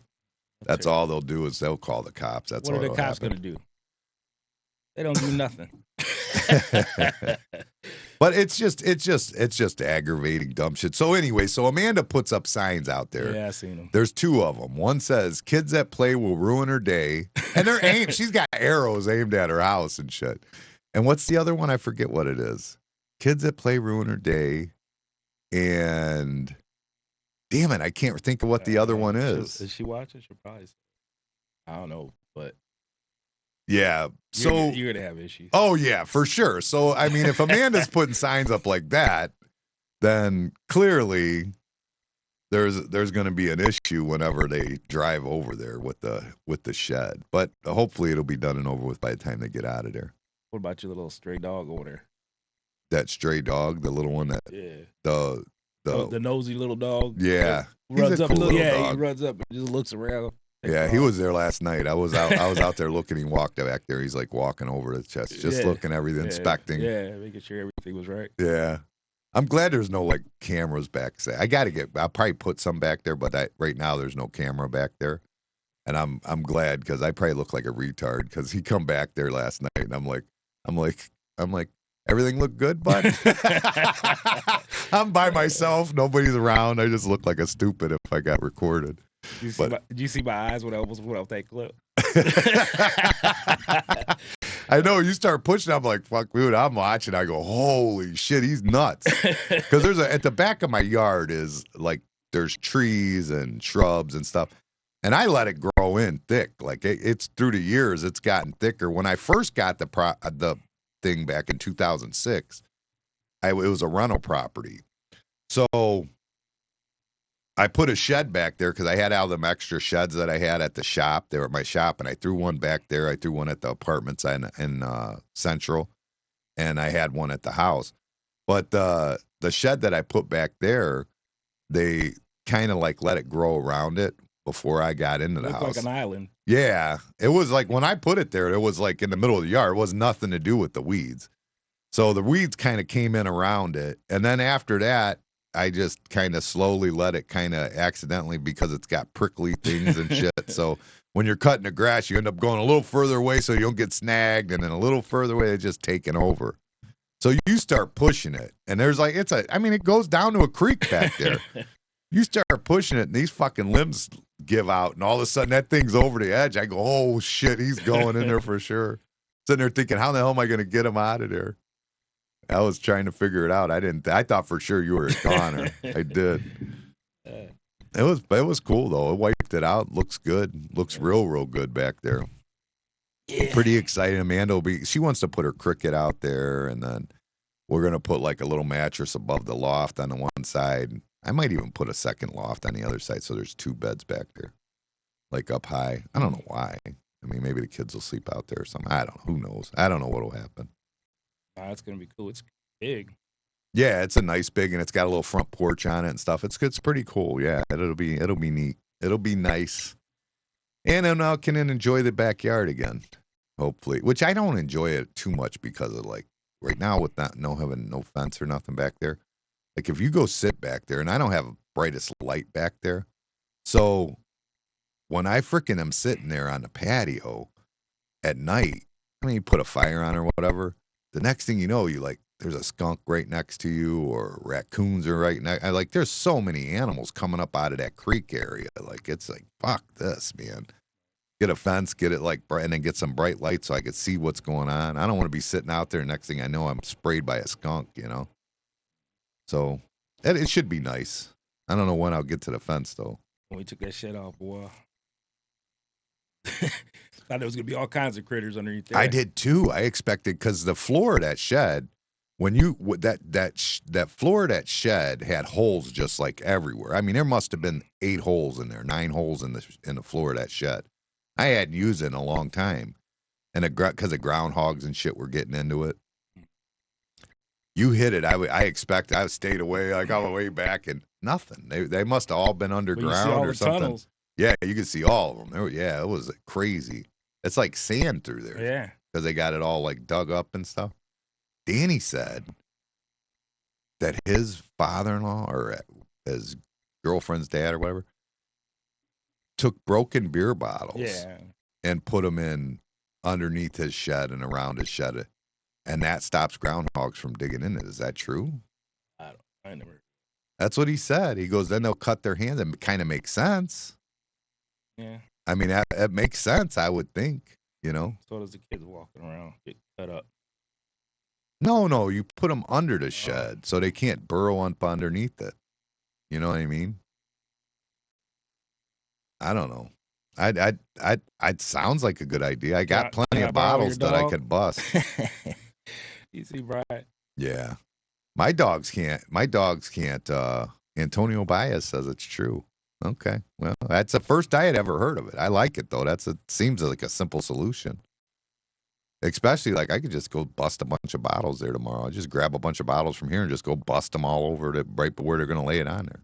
That's all they'll do is they'll call the cops. That's What all are the cops happen. gonna do? They don't do nothing. But it's just aggravating dumb shit. So anyway, so Amanda puts up signs out there. Yeah, I seen them. There's 2 of them. One says kids that play will ruin her day, and they're aimed. She's got arrows aimed at her house and shit. And what's the other one? I forget what it is. Kids that play ruin her day, and damn it, I can't think of what the other one is. Is she watching? She'll probably. I don't know, but Yeah. So you're gonna have issues. Oh yeah, for sure. So I mean, if Amanda's putting signs up like that, then clearly there's going to be an issue whenever they drive over there with the shed. But hopefully it'll be done and over with by the time they get out of there. What about your little stray dog over there? That stray dog, the little one that the nosy little dog. Yeah, runs he's a up. cool little He dog. runs up and just looks around. Yeah, he was there last night. I was out there looking. He walked back there. He's like walking over to the chest, just looking everything, inspecting. Yeah, making sure everything was right. Yeah. I'm glad there's no like cameras back there. I'll probably put some back there, but right now there's no camera back there. And I'm glad because I probably look like a retard because he come back there last night and I'm like, everything looked good, bud. I'm by myself. Nobody's around. I just look like a stupid if I got recorded. Did you see my eyes when I almost went off that clip? I know you start pushing. I'm like, fuck, dude. I'm watching. I go, holy shit, he's nuts. Because at the back of my yard is like there's trees and shrubs and stuff, and I let it grow in thick. Like it's through the years, it's gotten thicker. When I first got the thing back in 2006, it was a rental property, so I put a shed back there because I had all them extra sheds that I had at the shop. They were at my shop, and I threw one back there. I threw one at the apartments in Central, and I had one at the house. But the shed that I put back there, they kind of like let it grow around it before I got into the house. Like an island. Yeah, it was like when I put it there, it was like in the middle of the yard. It was nothing to do with the weeds. So the weeds kind of came in around it, and then after that, I just kind of slowly let it kind of accidentally because it's got prickly things and shit. So when you're cutting the grass, you end up going a little further away so you don't get snagged, and then a little further away, it's just taking over. So you start pushing it, and there's like it goes down to a creek back there. You start pushing it, and these fucking limbs give out, and all of a sudden that thing's over the edge. I go, oh shit, he's going in there for sure. Sitting there thinking, how the hell am I going to get him out of there? I was trying to figure it out. I thought for sure you were a goner. I did. It was cool though. It wiped it out. Looks good. Looks real good back there. Yeah. Pretty excited. Amanda she wants to put her cricket out there, and then we're gonna put like a little mattress above the loft on the one side. I might even put a second loft on the other side, so there's 2 beds back there, like up high. I don't know why. I mean, maybe the kids will sleep out there or something. I don't know. Who knows? I don't know what'll happen. It's gonna be cool. It's big. Yeah, it's a nice big, and it's got a little front porch on it and stuff. It's pretty cool. Yeah, it'll be neat. It'll be nice, and then I can enjoy the backyard again, hopefully. Which I don't enjoy it too much because of like right now with having no fence or nothing back there. Like if you go sit back there, and I don't have brightest light back there, so when I freaking am sitting there on the patio at night, I mean, you put a fire on or whatever. The next thing you know, there's a skunk right next to you, or raccoons are right next. Like, there's so many animals coming up out of that creek area. Like, it's like, fuck this, man. Get a fence, get it like bright, and then get some bright lights so I could see what's going on. I don't want to be sitting out there. Next thing I know, I'm sprayed by a skunk. So it should be nice. I don't know when I'll get to the fence though. When we took that shit off, boy. Thought there was gonna be all kinds of critters underneath there. I did too. I expected because the floor of that shed, when you that floor of that shed had holes just like everywhere. I mean, there must have been 8 holes in there, 9 holes in the floor of that shed. I hadn't used it in a long time, and because the groundhogs and shit were getting into it. You hit it. I stayed away. I got way back and nothing. They must have all been underground or something. Tunnels. Yeah, you could see all of them. It was crazy. It's like sand through there. Yeah. Because they got it all like dug up and stuff. Danny said that his father-in-law or his girlfriend's dad or whatever took broken beer bottles and put them in underneath his shed and around his shed. And that stops groundhogs from digging in it. Is that true? I never. That's what he said. He goes, then they'll cut their hands. It kind of makes sense. Yeah. I mean, that makes sense, I would think, So does the kids walking around, get cut up. No, you put them under the shed so they can't burrow up underneath it. You know what I mean? I don't know. It sounds like a good idea. I got plenty of bottles that I could bust. You see, Brian? Yeah. My dogs can't. Antonio Baez says it's true. Okay. Well, that's the first I had ever heard of it. I like it, though. Seems like a simple solution. Especially, like, I could just go bust a bunch of bottles there tomorrow. I'll just grab a bunch of bottles from here and just go bust them all over to right where they're going to lay it on there.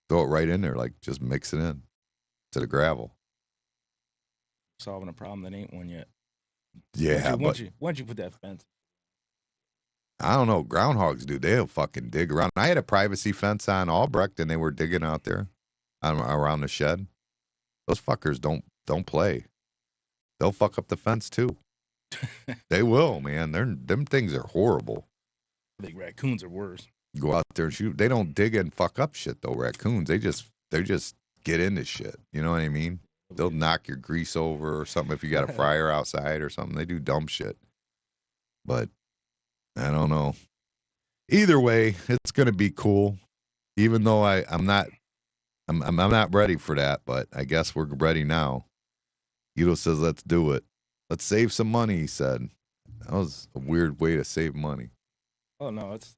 Throw it right in there, like, just mix it in to the gravel. Solving a problem that ain't one yet. Yeah, once you put that fence. I don't know. Groundhogs, dude, they'll fucking dig around. I had a privacy fence on Albrecht, and they were digging out there around the shed. Those fuckers don't play. They'll fuck up the fence too. They will, man. Them things are horrible. I think raccoons are worse. Go out there and shoot. They don't dig and fuck up shit though. Raccoons, they just get into shit. You know what I mean? They'll knock your grease over or something if you got a fryer outside or something. They do dumb shit. But I don't know. Either way, it's gonna be cool. Even though I'm not ready for that, but I guess we're ready now. Gito says, let's do it. Let's save some money, he said. That was a weird way to save money. Oh, no, it's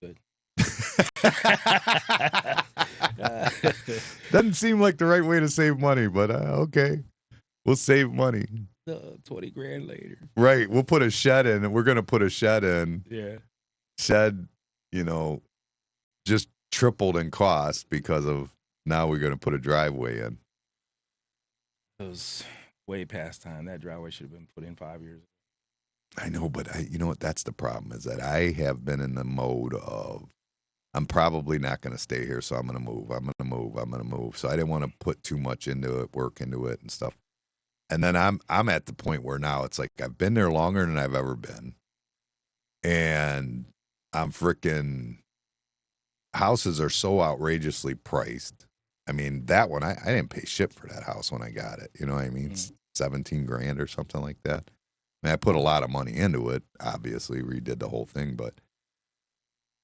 good. Doesn't seem like the right way to save money, but okay. We'll save money. 20 grand later. Right. We'll put a shed in, and we're going to put a shed in. Yeah. Shed, just tripled in cost because of now we're going to put a driveway in. It was way past time. That driveway should have been put in 5 years ago. I know, but you know what? That's the problem is that I have been in the mode of I'm probably not going to stay here, so I'm going to move. So I didn't want to put too much into it, work into it and stuff. And then I'm at the point where now it's like I've been there longer than I've ever been. And I'm freaking houses are so outrageously priced. I mean, that one, I didn't pay shit for that house when I got it. You know what I mean? It's 17 grand or something like that. I mean, I put a lot of money into it, obviously, redid the whole thing, but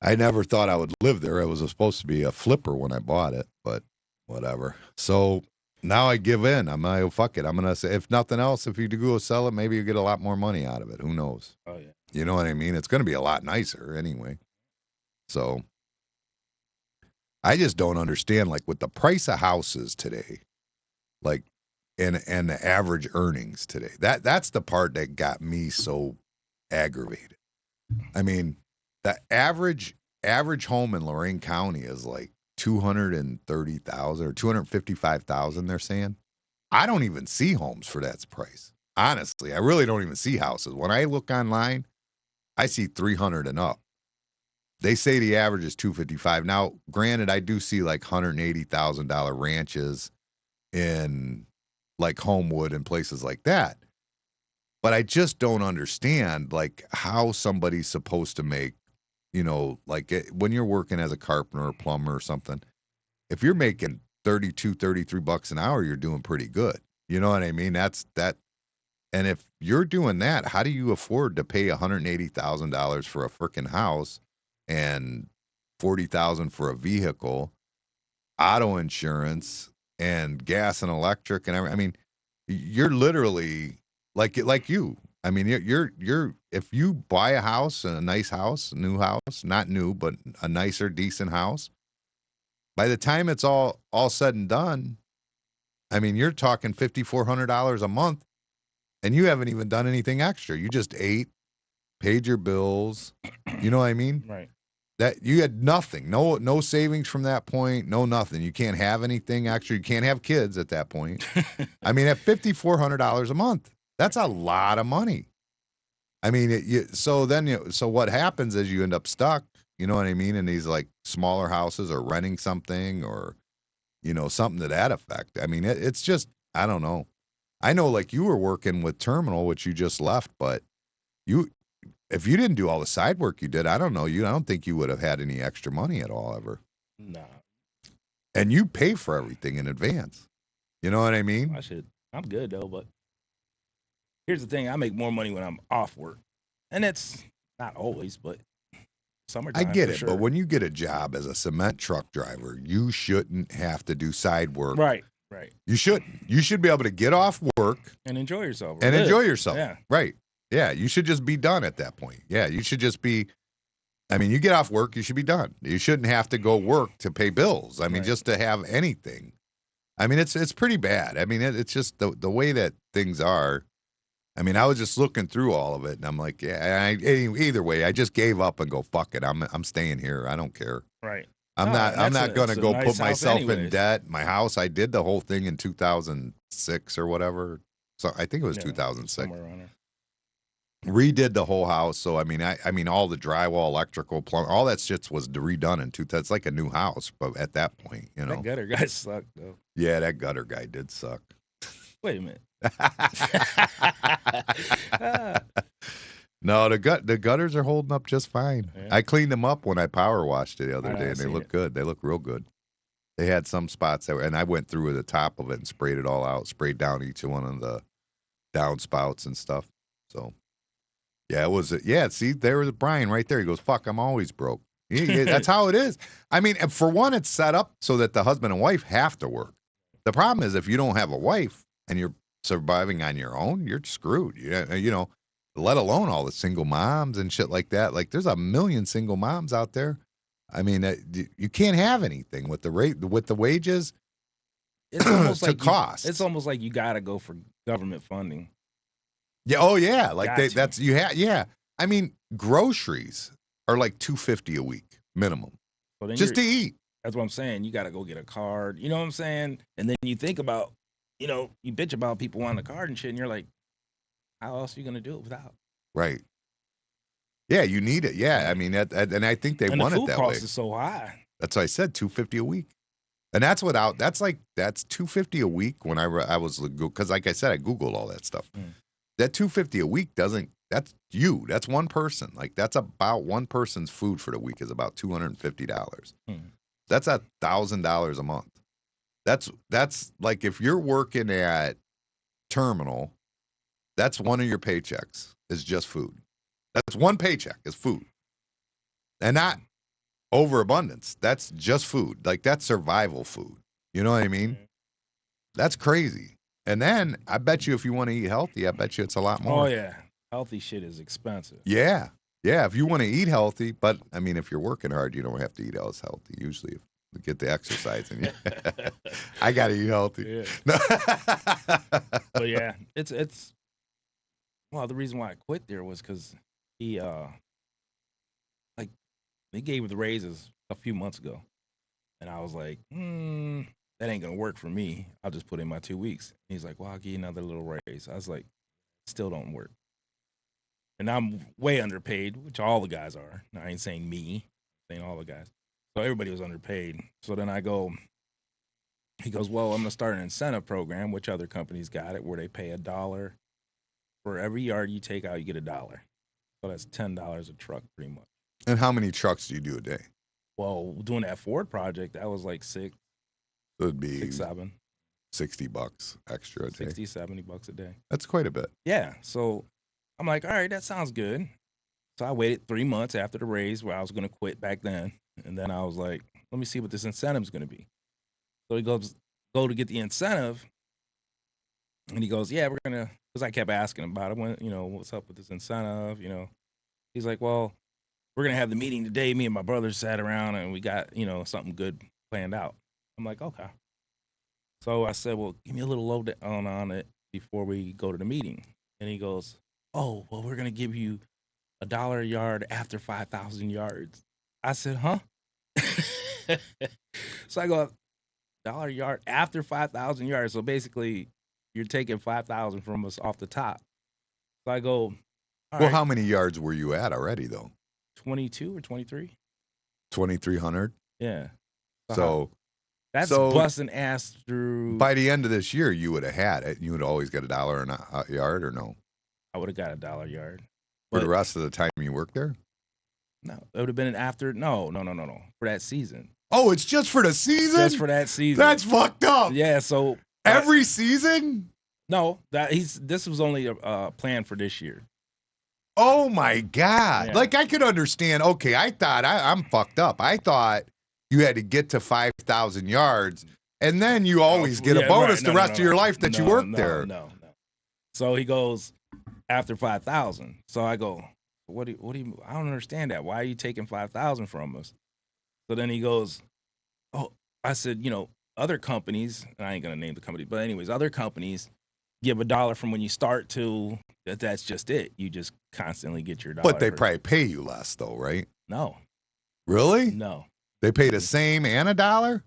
I never thought I would live there. It was supposed to be a flipper when I bought it, but whatever. So now I give in. I'm like, oh, fuck it. I'm going to say, if nothing else, if you do go sell it, maybe you get a lot more money out of it. Who knows? Oh, yeah. You know what I mean? It's going to be a lot nicer anyway. So I just don't understand, like, with the price of houses today, like, and the average earnings today. That's the part that got me so aggravated. I mean, the average home in Lorain County is like $230,000 or $255,000. They're saying. I don't even see homes for that price. Honestly, I really don't even see houses. When I look online, I see 300 and up. They say the average is 255. Now, granted, I do see like $180,000 ranches in like Homewood and places like that. But I just don't understand like how somebody's supposed to make, like when you're working as a carpenter or plumber or something, if you're making $32, $33 an hour, you're doing pretty good. You know what I mean? That's that. And if you're doing that, how do you afford to pay $180,000 for a freaking house and $40,000 for a vehicle, auto insurance, and gas and electric and everything? I mean, you're literally like you. I mean, you're if you buy a house, a nice house, new house, not new, but a nicer, decent house, by the time it's all said and done, I mean, you're talking $5,400 a month, and you haven't even done anything extra. You just ate, paid your bills. You know what I mean? Right. That you had nothing, no savings from that point, no nothing. You can't have anything extra. You can't have kids at that point. I mean, at $5,400 a month, that's a lot of money. I mean, so what happens is you end up stuck. You know what I mean? In these like smaller houses or renting something or something to that effect. I mean, it's just I don't know. I know like you were working with Terminal, which you just left, but if you didn't do all the side work you did, I don't know you. I don't think you would have had any extra money at all ever. Nah. And you pay for everything in advance. You know what I mean? I'm good though, but here's the thing: I make more money when I'm off work, and it's not always, but summertime. I get for it, sure. but when you get a job as a cement truck driver, you shouldn't have to do side work. Right. You shouldn't. You should be able to get off work And enjoy yourself. and enjoy yourself. Yeah. Right. Yeah. You should just be done at that point. Yeah. You should just be. I mean, you get off work, you should be done. You shouldn't have to go work to pay bills. I mean, Right. just to have anything. I mean, it's pretty bad. I mean, it's just the way that things are. I mean, I was just looking through all of it, and I'm like, yeah. Either way, I just gave up and go, fuck it. I'm staying here. I don't care. Right. I'm not going to go nice put myself in anyways. debt. My house, I did the whole thing in 2006 or whatever. So I think it was 2006. Somewhere around there. Redid the whole house. So I mean, all the drywall, electrical, plumbing, all that shit was redone in 2000. It's like a new house, but at that point, That gutter guy sucked though. Yeah, that gutter guy did suck. Wait a minute. No, the gutters are holding up just fine. Yeah. I cleaned them up when I power washed it the other I day, and they seen look it. good. They look real good. They had some spots and I went through the top of it and sprayed it all out, sprayed down each one of the downspouts and stuff. So, yeah, it was. Yeah, see, there was Brian right there. He goes, "Fuck, I'm always broke." That's how it is. I mean, for one, it's set up so that the husband and wife have to work. The problem is if you don't have a wife and you're surviving on your own, you're screwed. Let alone all the single moms and shit like that. Like, there's a million single moms out there. I mean, you can't have anything with the wages. It's almost to like cost. It's almost like you gotta go for government funding. Yeah. Oh yeah. Like Got you. Yeah. I mean, groceries are like $250 a week minimum So then just to eat. That's what I'm saying. You gotta go get a card. You know what I'm saying? And then you think about, you bitch about people wanting a card and shit, and you're like, how else are you gonna do it without? Right. Yeah, you need it. Yeah, I mean, and I think they And want the it food that way. cost is so high. That's what I said, $250 a week, and that's $250 a week when I was because like I said, I googled all that stuff. That $250 a week doesn't. That's one person. Like that's about one person's food for the week is about $250. That's $1,000 a month. That's like if you're working at Terminal, that's one of your paychecks is just food. That's one paycheck is food. And not overabundance. That's just food. Like that's survival food. You know what I mean? That's crazy. And then I bet you if you want to eat healthy, I bet you it's a lot more. Oh yeah. Healthy shit is expensive. Yeah. Yeah. If you want to eat healthy, but I mean, if you're working hard, you don't have to eat as healthy. Usually, to get the exercise in you. I got to eat healthy. Yeah. But yeah, it's. Well, the reason why I quit there was because he they gave the raises a few months ago, and I was like, that ain't gonna work for me. I'll just put in my 2 weeks. He's like, well, I'll give you another little raise. I was like, still don't work. And I'm way underpaid, which all the guys are. Now, I ain't saying me, I'm saying all the guys. So everybody was underpaid. So then he goes, well, I'm going to start an incentive program, which other companies got it, where they pay $1 for every yard you take out, you get $1. So that's $10 a truck, pretty much. And how many trucks do you do a day? Well, doing that Ford project, that was like 6, So it'd be 6, 7. $60 extra a day. 60, $70 a day. That's quite a bit. Yeah. So I'm like, all right, that sounds good. So I waited 3 months after the raise where I was going to quit back then. And then I was like, let me see what this incentive is going to be. So he goes, go to get the incentive. And he goes, yeah, we're going to, because I kept asking about it. When, what's up with this incentive? He's like, well, we're going to have the meeting today. Me and my brother sat around and we got, something good planned out. I'm like, okay. So I said, well, give me a little lowdown on it before we go to the meeting. And he goes, oh, well, we're going to give you $1 a yard after 5,000 yards. I said, huh? So I go, $1 a yard after 5,000 yards. So basically, you're taking 5,000 from us off the top. So I go, all right. How many yards were you at already, though? 22 or 23. 2,300? Yeah. So that's busting ass through. By the end of this year, you would have had it. You would always get $1 a yard, or no? I would have got $1 a yard. For the rest of the time you worked there? No, it would have been after. No. For that season. Oh, it's just for the season? Just for that season. That's fucked up. Yeah, so. Every season? No, this was only a plan for this year. Oh, my God. Yeah. Like, I could understand. Okay, I thought, I'm fucked up. I thought you had to get to 5,000 yards, and then you always get a bonus the rest of your life that you worked there. No. So he goes, after 5,000. So I go, what do you, I don't understand that. Why are you taking 5,000 from us? So then he goes, oh, I said, other companies, and I ain't going to name the company, but anyways, other companies give $1 from when you start to, that's just it. You just constantly get your $1. But they probably pay you less, though, right? No. Really? No. They pay the same and $1?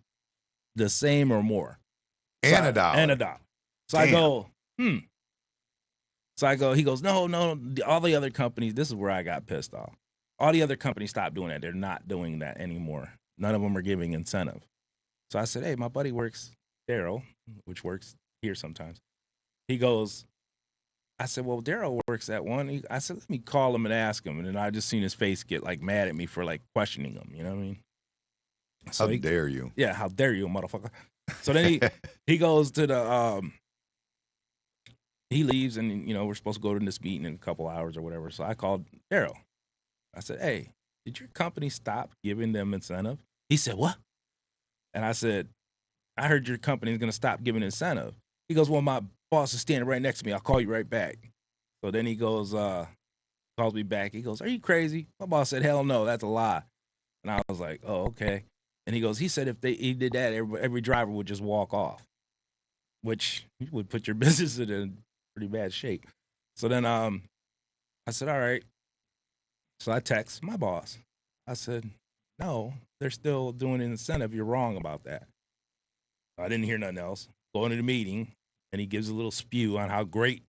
The same or more. And $1. And $1. So Damn. I go, So I go, he goes, no, all the other companies, this is where I got pissed off. All the other companies stopped doing that. They're not doing that anymore. None of them are giving incentive. So I said, hey, my buddy works, Daryl, which works here sometimes. He goes, I said, well, Daryl works at one. I said, let me call him and ask him. And then I just seen his face get like mad at me for like questioning him. You know what I mean? So how dare you? Yeah, how dare you, motherfucker. So then he goes to the, he leaves and, we're supposed to go to this meeting in a couple hours or whatever. So I called Daryl. I said, hey, did your company stop giving them incentive? He said, what? And I said, I heard your company is going to stop giving incentive. He goes, well, my boss is standing right next to me. I'll call you right back. So then he goes, calls me back. He goes, are you crazy? My boss said, hell no, that's a lie. And I was like, oh, okay. And he goes, he said if he did that, every driver would just walk off, which would put your business in a pretty bad shape. So then I said, all right. So I text my boss. I said, no, they're still doing an incentive. You're wrong about that. I didn't hear nothing else. Go into the meeting, and he gives a little spew on how great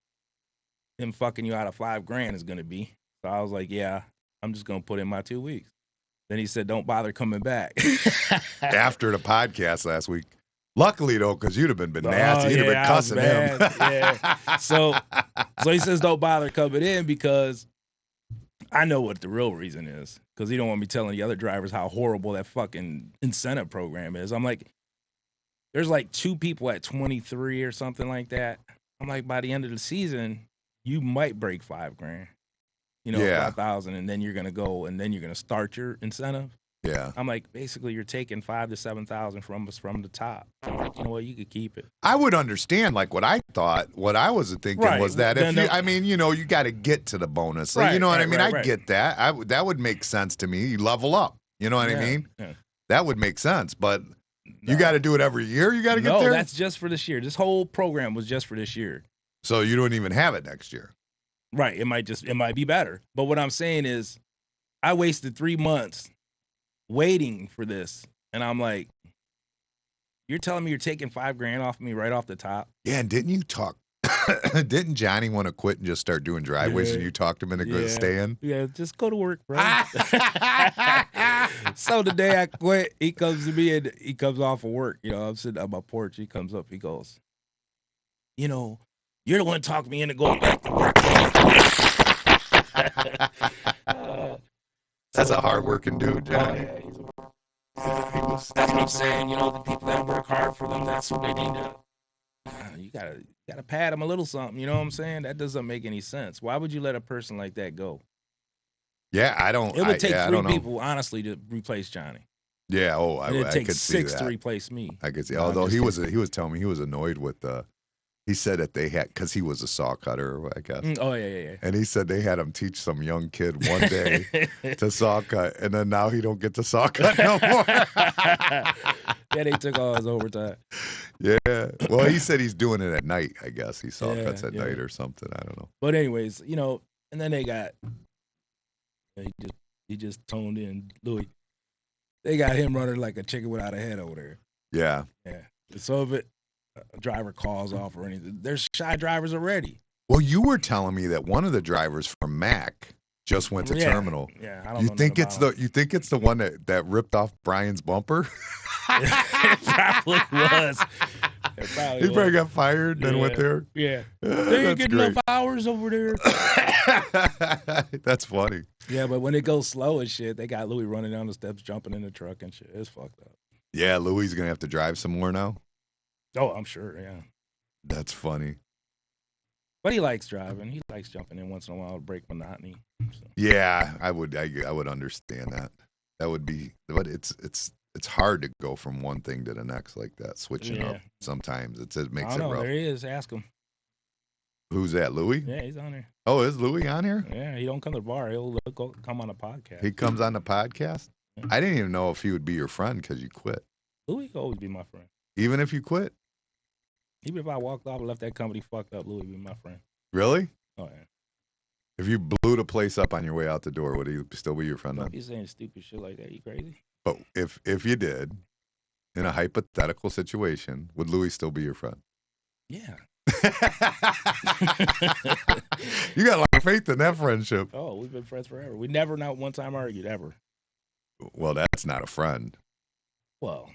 him fucking you out of $5,000 is going to be. So I was like, yeah, I'm just going to put in my 2 weeks. Then he said, don't bother coming back. After the podcast last week. Luckily, though, because you'd have been nasty. You'd have been cussing him. Yeah. So he says, don't bother coming in because I know what the real reason is. Because he don't want me telling the other drivers how horrible that fucking incentive program is. I'm like, there's like 2 people at 23 or something like that. I'm like, by the end of the season, you might break $5,000. 5,000, and then you're gonna go, and then you're gonna start your incentive. Yeah. I'm like, basically, you're taking 5,000 to 7,000 from us from the top. I'm like, you know what, you could keep it. I would understand, like what I thought. What I was thinking was that if you got to get to the bonus. Like, you know what I mean? I get that. That would make sense to me. You level up. You know what I mean? Yeah. That would make sense. But you got to do it every year. You got to get there. No, that's just for this year. This whole program was just for this year. So you don't even have it next year. Right. It might be better. But what I'm saying is I wasted 3 months waiting for this. And I'm like, you're telling me you're taking $5,000 off me right off the top? Yeah. And didn't you talk? Didn't Johnny want to quit and just start doing driveways and you talked him into staying? Yeah. Just go to work, bro. So the day I quit, he comes to me and he comes off of work. I'm sitting on my porch. He comes up. He goes, you're the one talking me into going back to work. That's a hard-working dude, Johnny. That's what I'm saying. The people that work hard for them, that's what they need to you gotta pad him a little something. You know what I'm saying? That doesn't make any sense. Why would you let a person like that go? Yeah, I don't. It would take I 3 don't know. people, honestly, to replace Johnny. Yeah. Oh, And it I takes could see 6 that. to replace me. I could see. No, I'm Although just he was kidding. telling me he was annoyed with he said that they had, because he was a saw cutter, I guess. Oh yeah. And he said they had him teach some young kid one day to saw cut, and then now he don't get to saw cut no more. Yeah, they took all his overtime. Yeah. Well, he said he's doing it at night, I guess. He saw cuts at Yeah. night or something. I don't know. But anyways, and then they got he just toned in Louis. They got him running like a chicken without a head over there. Yeah. Yeah. So if a driver calls off or anything, there's shy drivers already. Well, you were telling me that one of the drivers from Mac just went to Terminal. Yeah, I don't You know think nothing about you think it's the one that ripped off Brian's bumper? it probably was. He probably got fired, then went there. Yeah. They ain't getting enough hours over there. That's funny. Yeah, but when it goes slow and shit, they got Louis running down the steps, jumping in the truck and shit. It's fucked up. Yeah, Louis gonna have to drive some more now. Oh, I'm sure, yeah. That's funny. But he likes driving. He likes jumping in once in a while to break monotony. So. Yeah, I would understand that. That would be, but it's hard to go from one thing to the next like that, switching up. Sometimes it makes it rough. There he is. Ask him. Who's that, Louis? Yeah, he's on there. Oh, is Louis on here? Yeah, he don't come to the bar. He'll come on the podcast. He comes on the podcast? Yeah. I didn't even know if he would be your friend because you quit. Louis will always be my friend. Even if you quit? Even if I walked off and left that company fucked up, Louis would be my friend. Really? Oh, yeah. If you blew the place up on your way out the door, would he still be your friend then? Don't be saying stupid shit like that. You crazy? But if you did, in a hypothetical situation, would Louis still be your friend? Yeah. You got a lot of faith in that friendship. Oh, we've been friends forever. We never, not one time argued, ever. Well, that's not a friend. Well,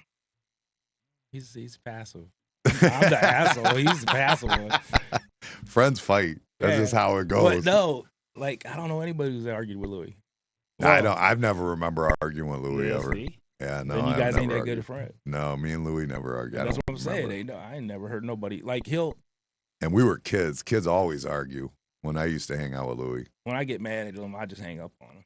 he's passive. I'm the asshole. He's the passive one. Friends fight. That's just how it goes. But no, like, I don't know anybody who's argued with Louis. Well, I've never remember arguing with Louis ever. See? Yeah, no. Then you guys ain't that argued. good friends. No, me and Louis never argued. That's what I'm saying. I ain't never heard nobody like And we were kids. Kids always argue. When I used to hang out with Louis. When I get mad at him, I just hang up on him.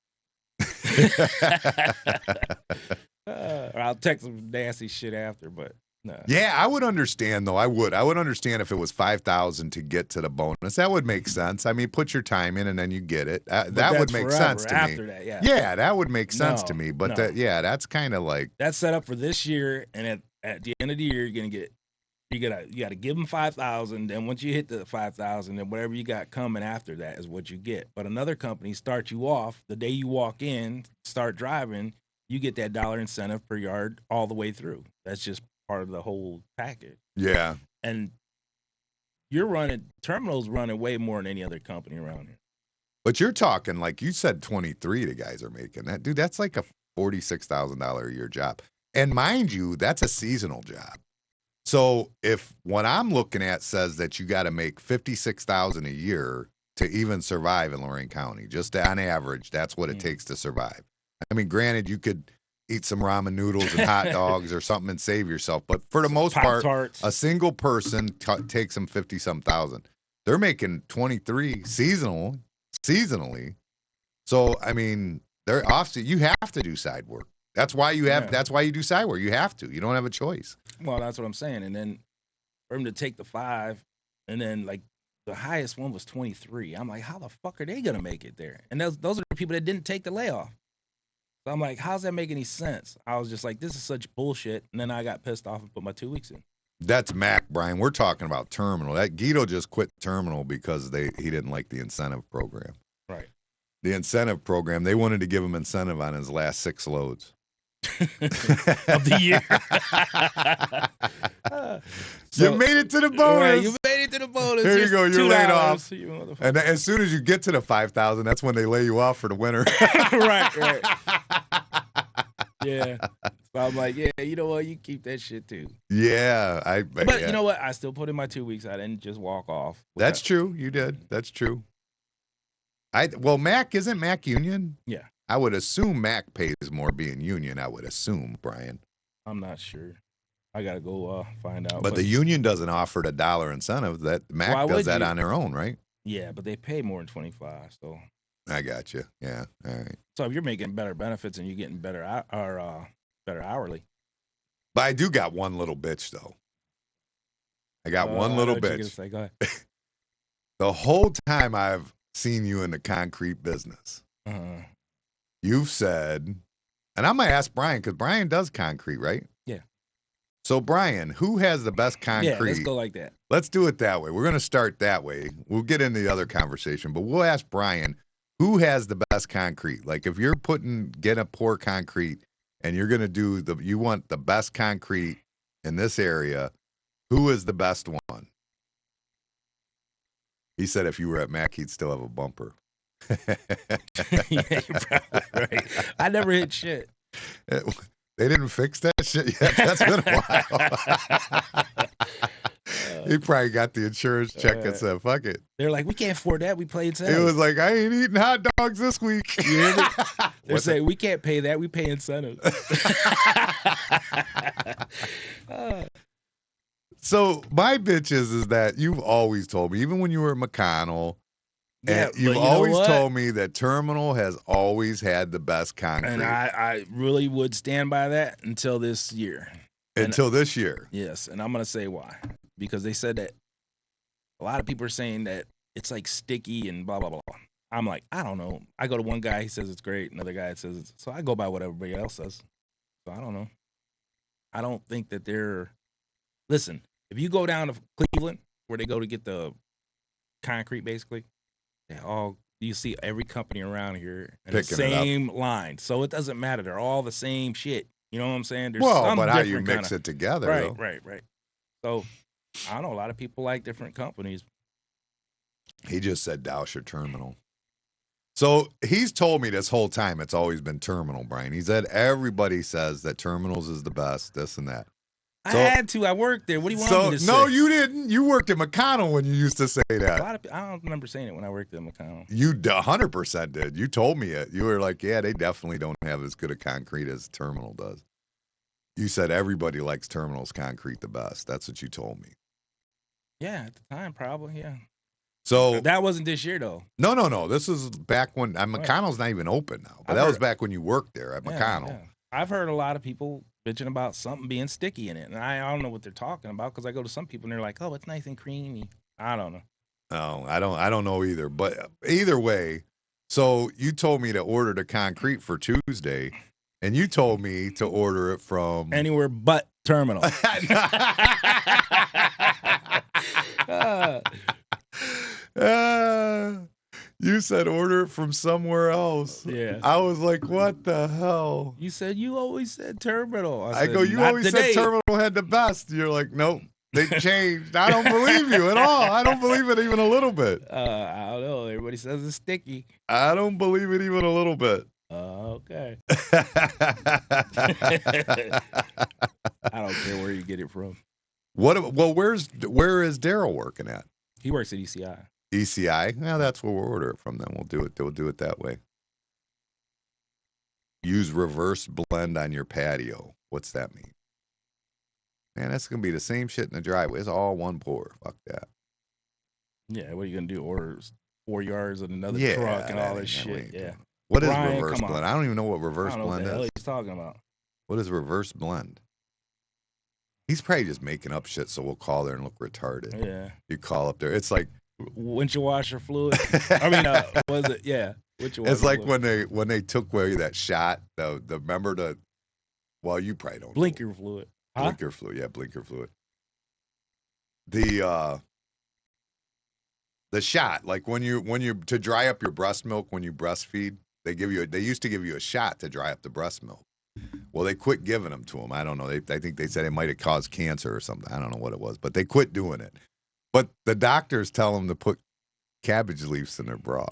Or I'll text him nasty shit after, but no. Yeah, I would understand though. I would understand if it was 5,000 to get to the bonus. That would make sense. I mean, put your time in and then you get it. That would make sense to me. After that, yeah. Yeah, that would make sense to me. But that's kind of like that's set up for this year, and at the end of the year, you're gonna get. You gotta give them 5,000. Then once you hit the 5,000, then whatever you got coming after that is what you get. But another company starts you off the day you walk in, start driving. You get that $1 incentive per yard all the way through. That's just part of the whole package. Yeah. And Terminal's running way more than any other company around here. But you're talking like you said, 23. The guys are making that, dude. That's like a $46,000 a year job, and mind you, that's a seasonal job. So if what I'm looking at says that you got to make $56,000 a year to even survive in Lorain County, just on average, that's what it takes to survive. I mean, granted, you could eat some ramen noodles and hot dogs or something and save yourself, but for the most part, a single person takes them 50-some thousand. They're making 23 seasonally. So I mean, they're off. You have to do side work. That's why you have. Yeah. That's why you do side work. You have to. You don't have a choice. Well, that's what I'm saying. And then for him to take the 5, and then like the highest one was 23. I'm like, how the fuck are they gonna make it there? And those are the people that didn't take the layoff. So I'm like, how's that make any sense? I was just like, this is such bullshit. And then I got pissed off and put my 2 weeks in. That's Mac, Brian. We're talking about Terminal. That Gito just quit Terminal because he didn't like the incentive program. Right. The incentive program. They wanted to give him incentive on his last 6 loads. Of the year. You made it to the bonus. Right, you made it to the bonus. Here you go. You're laid off. And as soon as you get to the 5,000, that's when they lay you off for the winter. Right. Yeah. So I'm like, yeah, you know what? You keep that shit too. Yeah. But you know what? I still put in my 2 weeks. I didn't just walk off. That's true. You did. That's true. Well, Mac, isn't Mac union? Yeah. I would assume Mac pays more being union. I would assume, Brian. I'm not sure. I gotta go find out. But the union doesn't offer the dollar incentive. That Why Mac does would that you? on their own, right? Yeah, but they pay more than 25. So I got you. Yeah. All right. if you're making better benefits and you're getting better better hourly. But I do got one little bitch though. I got one I know little what you're gonna bitch. say. Go ahead. The whole time I've seen you in the concrete business, you've said, and I'm gonna ask Brian because Brian does concrete, right? Yeah. So Brian, who has the best concrete? Yeah, let's go like that. Let's do it that way. We're gonna start that way. We'll get into the other conversation, but we'll ask Brian who has the best concrete. Like if you're get a pour concrete and you're gonna do you want the best concrete in this area. Who is the best one? He said if you were at Mac, he'd still have a bumper. Yeah, you're probably right. I never hit shit. They didn't fix that shit yet. That's been a while. He probably got the insurance check and said, fuck it. They're like, we can't afford that. We play It incentives. was like, I ain't eating hot dogs this week. You hear me? They're saying, we can't pay that. We pay incentives. So my bitch is that you've always told me, even when you were at McConnell, Yeah, and you've always told me that Terminal has always had the best concrete. And I really would stand by that until this year. Until this year. Yes, and I'm going to say why. Because they said that a lot of people are saying that it's like sticky and blah, blah, blah. I'm like, I don't know. I go to one guy, he says it's great. Another guy says it's... So I go by what everybody else says. So I don't know. I don't think that they're... Listen, if you go down to Cleveland, where they go to get the concrete, basically, you see every company around here in the same line. So it doesn't matter. They're all the same shit. You know what I'm saying? There's some but how you mix it together, Right. So I don't know. A lot of people like different companies. He just said Dousher Terminal. So he's told me this whole time it's always been Terminal, Brian. He said everybody says that Terminals is the best, this and that. So, I had to. I worked there. What do you want me to say? No, you didn't. You worked at McConnell when you used to say that. A lot of people, I don't remember saying it when I worked at McConnell. You 100% did. You told me it. You were like, yeah, they definitely don't have as good a concrete as Terminal does. You said everybody likes Terminal's concrete the best. That's what you told me. Yeah, at the time, probably, yeah. So that wasn't this year, though. No. This is back when McConnell's not even open now. But that was back when you worked there at McConnell. Yeah. I've heard a lot of people bitching about something being sticky in it, and I don't know what they're talking about because I go to some people and they're like, "Oh, it's nice and creamy." I don't know. No, I don't know either. But either way, so you told me to order the concrete for Tuesday, and you told me to order it from anywhere but Terminal. You said order it from somewhere else. Yeah. I was like, what the hell? You said you always said Terminal. I go, you always said Terminal had the best. You're like, nope, they changed. I don't believe you at all. I don't believe it even a little bit. I don't know. Everybody says it's sticky. I don't believe it even a little bit. Okay. I don't care where you get it from. Where is Daryl working at? He works at ECI. ECI? Yeah, that's where we'll order it from then. We'll do it that way. Use reverse blend on your patio. What's that mean? Man, that's going to be the same shit in the driveway. It's all one pour. Fuck that. Yeah, what are you going to do? Order 4 yards of another truck and all this shit. Yeah. What is reverse blend? I don't even know what reverse blend is. What the hell he's talking about. What is reverse blend? He's probably just making up shit, so we'll call there and look retarded. Yeah. You call up there. It's like windshield washer fluid. I mean, was it? Yeah. It's like fluid. when they took away that shot. Remember the. Well, you probably don't. Blinker fluid. Huh? Blinker fluid. Yeah, blinker fluid. The shot, like when you to dry up your breast milk when you breastfeed, they used to give you a shot to dry up the breast milk. Well, they quit giving them to them. I don't know. I think they said it might have caused cancer or something. I don't know what it was, but they quit doing it. But the doctors tell them to put cabbage leaves in their bra.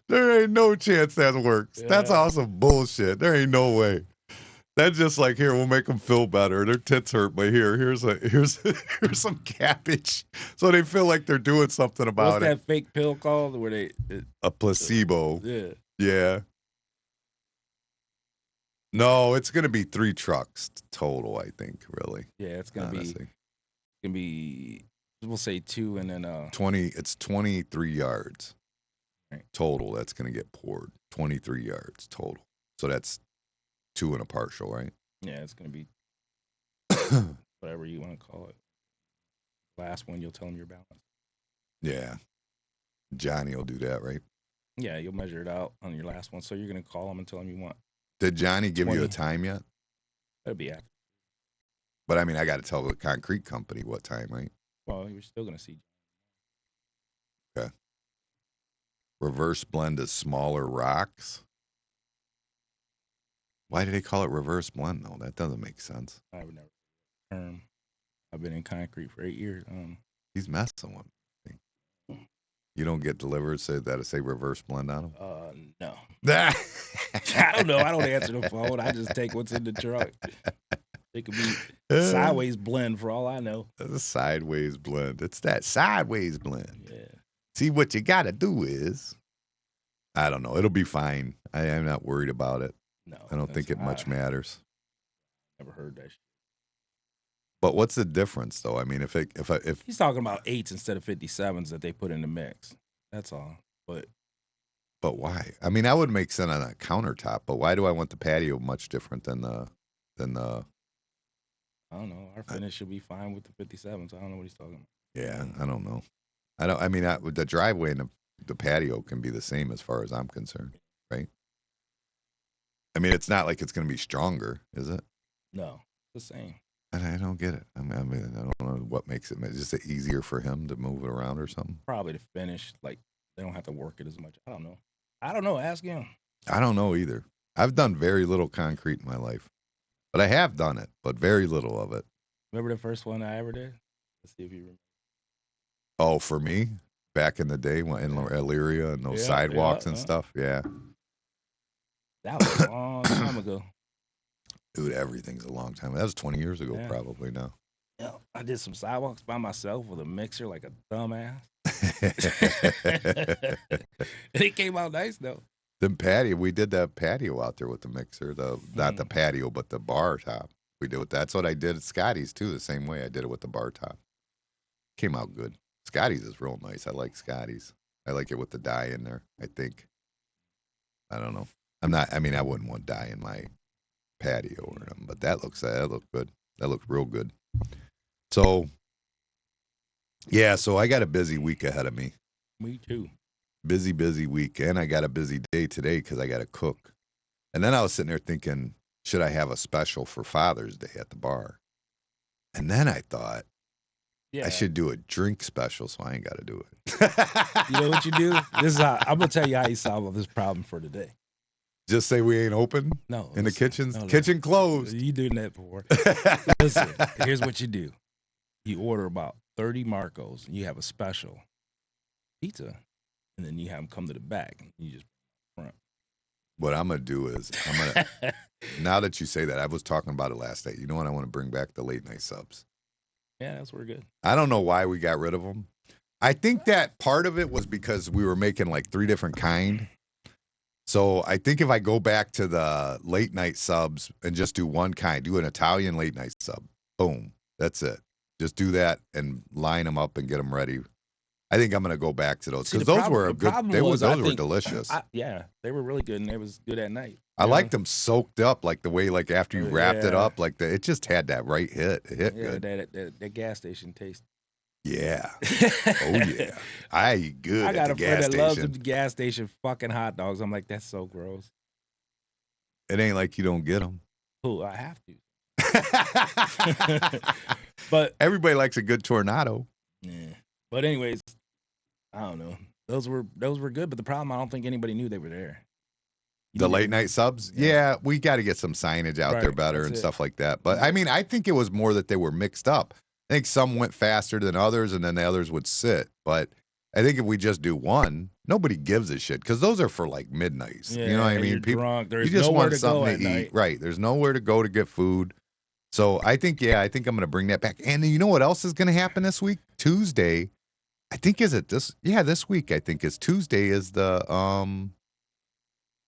There ain't no chance that works. Yeah. That's awesome bullshit. There ain't no way. That's just like, here, we'll make them feel better. Their tits hurt, but here's some cabbage, so they feel like they're doing something about it. What's that fake pill called? Where a placebo? Yeah. Yeah. No, it's going to be 3 trucks total, I think, really. Yeah, it's gonna honestly. be. We'll say 2, and then 23 yards Right. total that's going to get poured. 23 yards total. So that's 2 and a partial, right? yeah, it's gonna be whatever you want to call it. Last one, you'll tell them your balance. Yeah. Johnny will do that, right? Yeah, you'll measure it out on your last one. So you're gonna call them and tell them you want. Did Johnny give you a 20. time yet? That'll be after. But I mean, I got to tell the concrete company what time, right? Well, you're still gonna see. Okay. Reverse blend is smaller rocks. Why do they call it reverse blend, though? That doesn't make sense. I would never. I've been in concrete for 8 years. He's messing with me. You don't get delivered say reverse blend on them? No. I I don't know. I don't answer the phone. I just take what's in the truck. It could be sideways blend for all I know. That's a sideways blend. It's that sideways blend. Yeah. See, what you got to do is, I don't know. It'll be fine. I am not worried about it. No. I don't think it much matters. Never heard that shit. But what's the difference, though? I mean, if He's talking about 8s instead of 57s that they put in the mix. That's all. But why? I mean, that would make sense on a countertop. But why do I want the patio much different than the? I don't know. Our finish should be fine with the 57s. I don't know what he's talking about. Yeah, I don't know. I mean, the driveway and the patio can be the same as far as I'm concerned, right? I mean, it's not like it's going to be stronger, is it? No, it's the same. I don't get it. I mean, I don't know what makes it. Is it easier for him to move it around or something? Probably the finish. Like, they don't have to work it as much. I don't know. Ask him. I don't know either. I've done very little concrete in my life, but I have done it, but very little of it. Remember the first one I ever did? Let's see if you remember. Oh, for me, back in the day when in Elyria and those sidewalks and stuff. Yeah. That was a long time ago. Dude, everything's a long time. That was 20 years ago, Yeah. probably now. Yeah, I did some sidewalks by myself with a mixer like a dumbass. It came out nice though. Then patio, we did that patio out there with the mixer. Not the patio, but the bar top. We did. That's what I did at Scotty's too. The same way I did it with the bar top. Came out good. Scotty's is real nice. I like Scotty's. I like it with the dye in there. I think. I don't know. I mean, I wouldn't want dye in my patio or something, but that looks good. That looks real good. So, yeah. So I got a busy week ahead of me. Me too. Busy week, and I got a busy day today because I got to cook. And then I was sitting there thinking, should I have a special for Father's Day at the bar? And then I thought, I should do a drink special, so I ain't got to do it. You know what you do? This is how I'm gonna tell you how you solve this problem for today. Just say we ain't open? No. In the kitchens? No. Kitchen closed. You doing that before. Listen, here's what you do. You order about 30 Marcos, and you have a special pizza, and then you have them come to the back, and you just front. What I'm going to do is, now that you say that, I was talking about it last night. You know what? I want to bring back the late night subs. Yeah, that's where good. I don't know why we got rid of them. I think that part of it was because we were making like 3 different kind. So I think if I go back to the late night subs and just do one kind, do an Italian late night sub, boom, that's it. Just do that and line them up and get them ready. I think I'm going to go back to those because those were good. Those were delicious. Yeah, they were really good, and they was good at night. I liked them soaked up, like the way, like after you wrapped it up, like it just had that right hit. It hit good. That gas station taste. Yeah. Oh yeah. I eat good. I got at the a friend gas that loves station. the gas station fucking hot dogs. I'm like, that's so gross. It ain't like you don't get them. Oh, I have to. But everybody likes a good tornado. Yeah. But anyways, I don't know. Those were good, but the problem, I don't think anybody knew they were there. The late night subs? Yeah, we got to get some signage out there better and stuff like that. But I mean, I think it was more that they were mixed up. I think some went faster than others, and then the others would sit. But I think if we just do one, nobody gives a shit because those are for like midnights. Yeah, you know what I mean? You're drunk. There's you just nowhere want to something go at to eat. night. Right. There's nowhere to go to get food. So I think I'm going to bring that back. And you know what else is going to happen this week? Tuesday. I think this week I think is Tuesday is the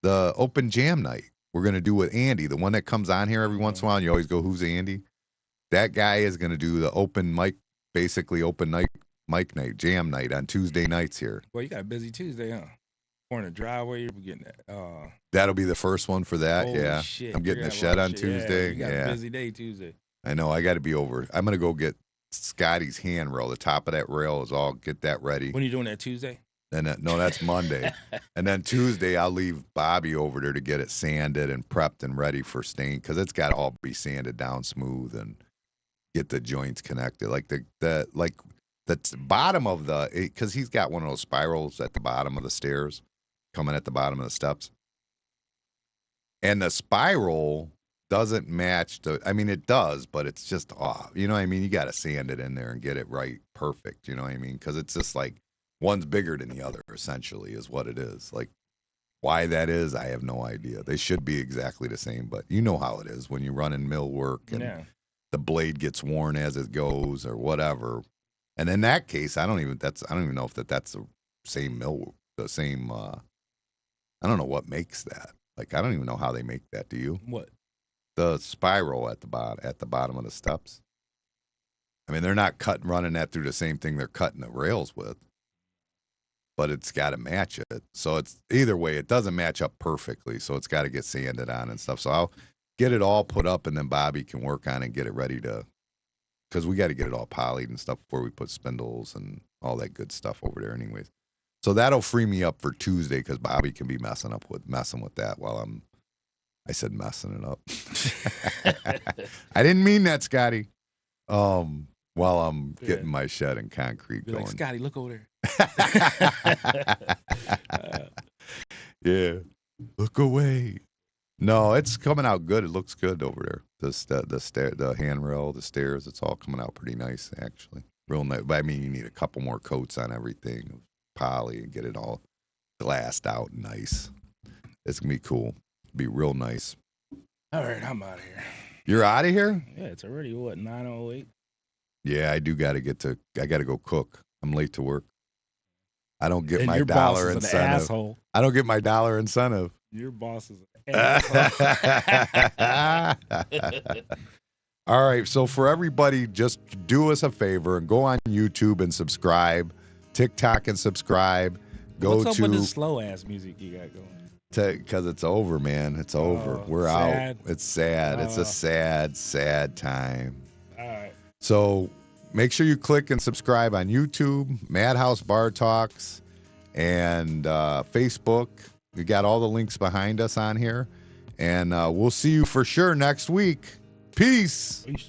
open jam night. we're going to do with Andy, the one that comes on here every once in a while. And you always go, who's Andy? That guy is going to do the open mic, basically open night, mic night, jam night on Tuesday nights here. Well, you got a busy Tuesday, huh? Or in the driveway, you're getting that. That'll be the first one for that. Holy Yeah. shit. I'm getting the shed on Tuesday. You got a busy day Tuesday. I know. I got to be over. I'm going to go get Scotty's handrail. The top of that rail is all, get that ready. When are you doing that Tuesday? And no, that's Monday. And then Tuesday, I'll leave Bobby over there to get it sanded and prepped and ready for stain, because it's got to all be sanded down smooth and get the joints connected. Like the bottom of the, because he's got one of those spirals at the bottom of the stairs coming at the bottom of the steps. And the spiral doesn't match it does, but it's just off. You know what I mean? You got to sand it in there and get it right, perfect. You know what I mean? Because it's just like one's bigger than the other, essentially, is what it is. Like, why that is, I have no idea. They should be exactly the same, but you know how it is when you run in mill work and the blade gets worn as it goes or whatever. And in that case, I don't even know if that's the same mill, the same. I don't know what makes that. Like, I don't even know how they make that. Do you? What? The spiral at the bottom of the steps. I mean, they're not running that through the same thing they're cutting the rails with, but it's got to match it. So it's either way, it doesn't match up perfectly. So it's got to get sanded on and stuff. So I'll get it all put up, and then Bobby can work on it and get it ready to, because we got to get it all polished and stuff before we put spindles and all that good stuff over there anyways. So that'll free me up for Tuesday, because Bobby can be messing with that while I said messing it up. I didn't mean that, Scotty. While I'm getting my shed and concrete going. Like, Scotty, look over there. Yeah. Look away. No, it's coming out good. It looks good over there. The handrail, the stairs, it's all coming out pretty nice, actually. Real nice. But I mean, you need a couple more coats on everything, poly, and get it all glassed out nice. It's going to be cool. Be real nice. All right, I'm out of here. You're out of here? Yeah, it's already, 9:08? Yeah, I do got to I got to go cook. I'm late to work. I don't get and my your dollar boss is incentive. An asshole. I don't get my dollar incentive. Your boss is an asshole. All right, so for everybody, just do us a favor and go on YouTube and subscribe, TikTok and subscribe. What's up with this slow ass music you got going? Because it's over, man. It's over. We're sad. out. It's sad. It's a sad, sad time. All right. So make sure you click and subscribe on YouTube, Madhouse Bar Talks, and Facebook. We got all the links behind us on here. And we'll see you for sure next week. Peace. Peace.